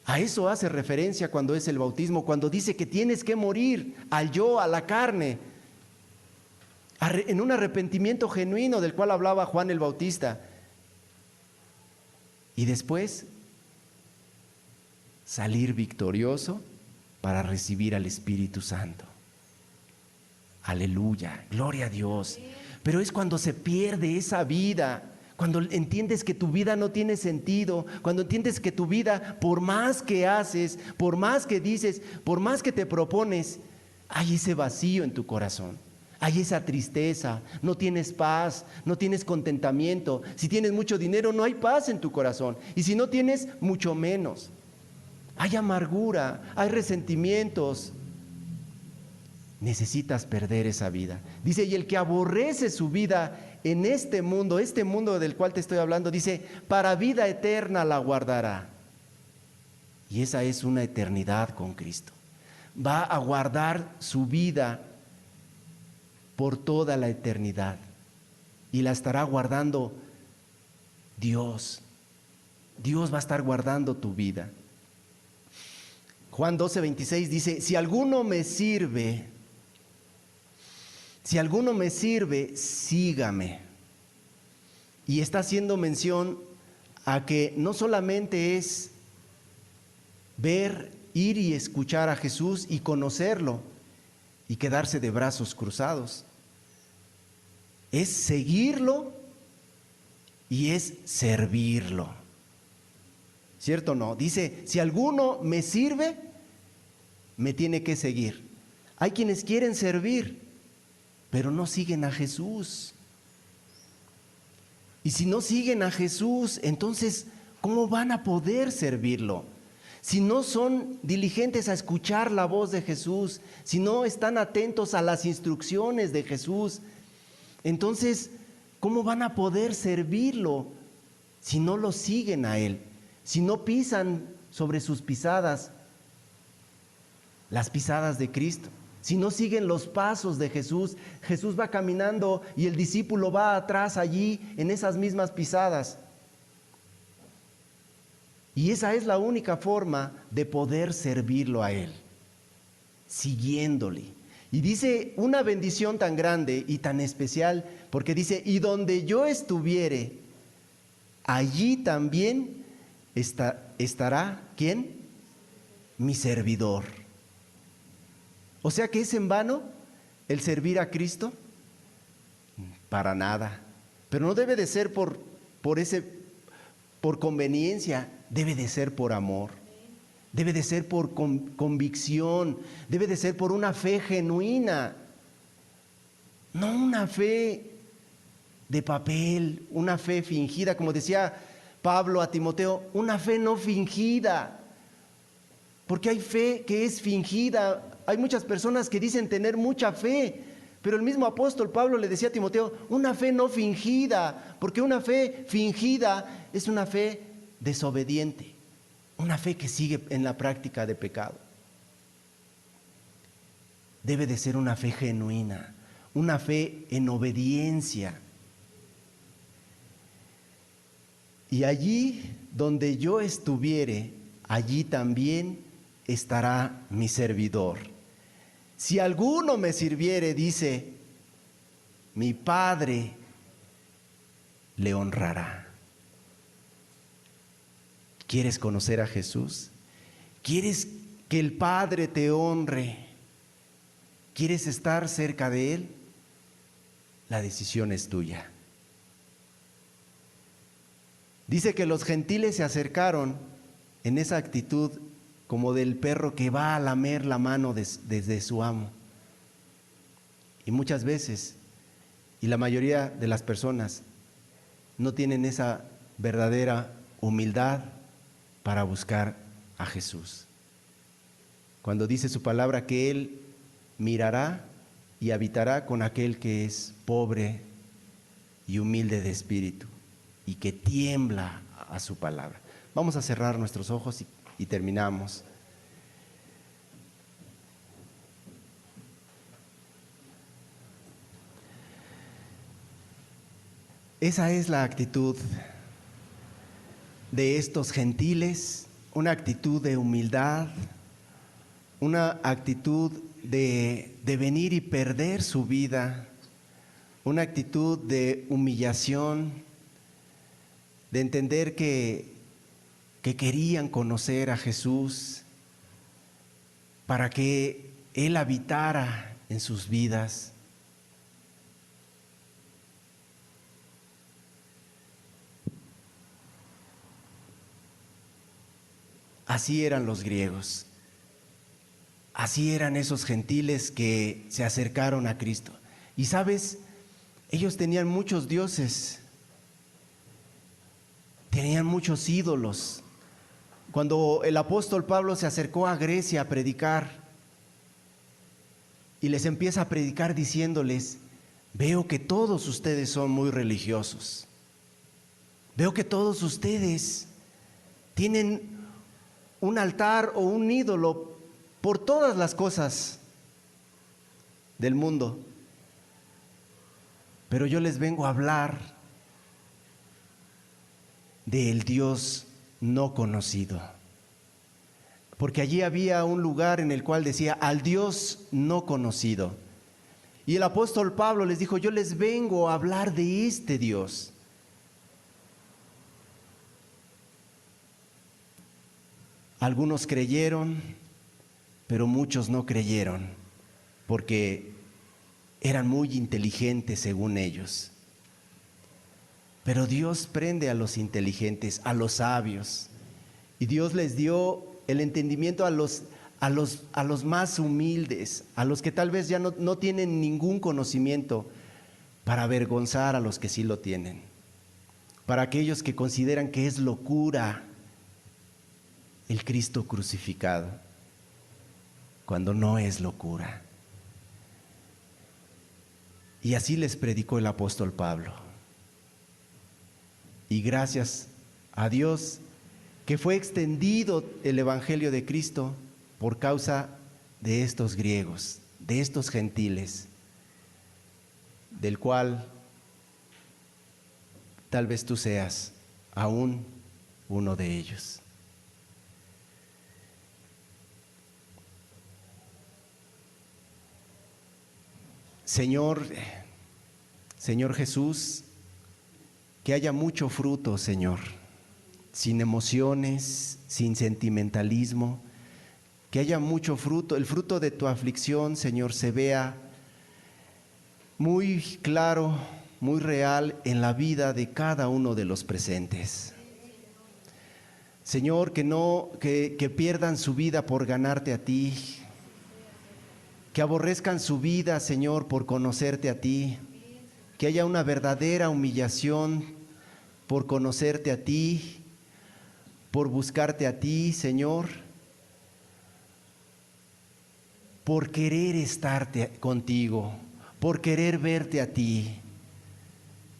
A eso hace referencia cuando es el bautismo, cuando dice que tienes que morir al yo, a la carne, en un arrepentimiento genuino del cual hablaba Juan el Bautista. Y después salir victorioso para recibir al Espíritu Santo. Aleluya, gloria a Dios. Pero es cuando se pierde esa vida, cuando entiendes que tu vida no tiene sentido, cuando entiendes que tu vida, por más que haces, por más que dices, por más que te propones, hay ese vacío en tu corazón, hay esa tristeza, no tienes paz, no tienes contentamiento. Si tienes mucho dinero, no hay paz en tu corazón, y si no tienes, mucho menos. Hay amargura, hay resentimientos. Necesitas perder esa vida. Dice, y el que aborrece su vida en este mundo del cual te estoy hablando, dice, para vida eterna la guardará. Y esa es una eternidad con Cristo. Va a guardar su vida por toda la eternidad. Y la estará guardando Dios. Dios va a estar guardando tu vida. Juan 12:26 dice, si alguno me sirve, sígame. Y está haciendo mención a que no solamente es ver, ir y escuchar a Jesús y conocerlo y quedarse de brazos cruzados. Es seguirlo y es servirlo. ¿Cierto o no? Dice, si alguno me sirve, me tiene que seguir. Hay quienes quieren servir, pero no siguen a Jesús. Y si no siguen a Jesús, entonces, ¿cómo van a poder servirlo? Si no son diligentes a escuchar la voz de Jesús, si no están atentos a las instrucciones de Jesús, entonces, ¿cómo van a poder servirlo si no lo siguen a Él? Si no pisan sobre sus pisadas, las pisadas de Cristo. Si no siguen los pasos de Jesús, Jesús va caminando y el discípulo va atrás allí en esas mismas pisadas. Y esa es la única forma de poder servirlo a Él, siguiéndole. Y dice una bendición tan grande y tan especial, porque dice, y donde yo estuviere, allí también estará, ¿quién? Mi servidor. O sea que es en vano el servir a Cristo, para nada. Pero no debe de ser por conveniencia, debe de ser por amor, debe de ser por convicción, debe de ser por una fe genuina, no una fe de papel, una fe fingida, como decía Pablo a Timoteo, una fe no fingida, porque hay fe que es fingida. Hay muchas personas que dicen tener mucha fe, pero el mismo apóstol Pablo le decía a Timoteo, una fe no fingida, porque una fe fingida es una fe desobediente, una fe que sigue en la práctica de pecado. Debe de ser una fe genuina, una fe en obediencia. Y allí donde yo estuviere, allí también estará mi servidor. Si alguno me sirviere, dice, mi Padre le honrará. ¿Quieres conocer a Jesús? ¿Quieres que el Padre te honre? ¿Quieres estar cerca de Él? La decisión es tuya. Dice que los gentiles se acercaron en esa actitud como del perro que va a lamer la mano desde su amo. Y muchas veces, y la mayoría de las personas, no tienen esa verdadera humildad para buscar a Jesús. Cuando dice su palabra que Él mirará y habitará con aquel que es pobre y humilde de espíritu y que tiembla a su palabra. Vamos a cerrar nuestros ojos y terminamos. Esa es la actitud de estos gentiles, una actitud de humildad, una actitud de venir y perder su vida, una actitud de humillación, de entender que querían conocer a Jesús para que Él habitara en sus vidas. Así eran los griegos, así eran esos gentiles que se acercaron a Cristo. Y sabes, ellos tenían muchos dioses, tenían muchos ídolos. Cuando el apóstol Pablo se acercó a Grecia a predicar y les empieza a predicar diciéndoles: veo que todos ustedes son muy religiosos, veo que todos ustedes tienen un altar o un ídolo por todas las cosas del mundo, pero yo les vengo a hablar del Dios no conocido, porque allí había un lugar en el cual decía al Dios no conocido, y el apóstol Pablo les dijo: yo les vengo a hablar de este Dios. Algunos creyeron, pero muchos no creyeron, porque eran muy inteligentes según ellos. Pero Dios prende a los inteligentes, a los sabios, y Dios les dio el entendimiento a los más humildes, a los que tal vez ya no tienen ningún conocimiento, para avergonzar a los que sí lo tienen, para aquellos que consideran que es locura el Cristo crucificado, cuando no es locura. Y así les predicó el apóstol Pablo. Y gracias a Dios que fue extendido el evangelio de Cristo por causa de estos griegos, de estos gentiles, del cual tal vez tú seas aún uno de ellos. Señor Jesús, que haya mucho fruto, Señor, sin emociones, sin sentimentalismo, que haya mucho fruto, el fruto de tu aflicción, Señor, se vea muy claro, muy real en la vida de cada uno de los presentes. Señor, que pierdan su vida por ganarte a ti, que aborrezcan su vida, Señor, por conocerte a ti, que haya una verdadera humillación por conocerte a ti, por buscarte a ti, Señor, por querer estar contigo, por querer verte a ti.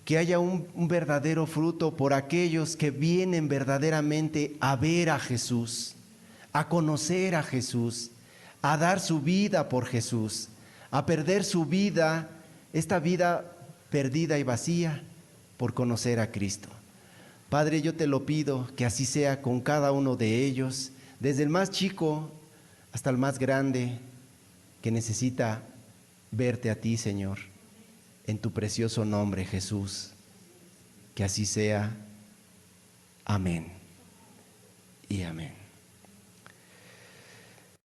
Que haya un verdadero fruto por aquellos que vienen verdaderamente a ver a Jesús, a conocer a Jesús, a dar su vida por Jesús, a perder su vida, esta vida perdida y vacía, por conocer a Cristo. Padre, yo te lo pido que así sea con cada uno de ellos, desde el más chico hasta el más grande, que necesita verte a ti, Señor, en tu precioso nombre, Jesús. Que así sea. Amén y amén.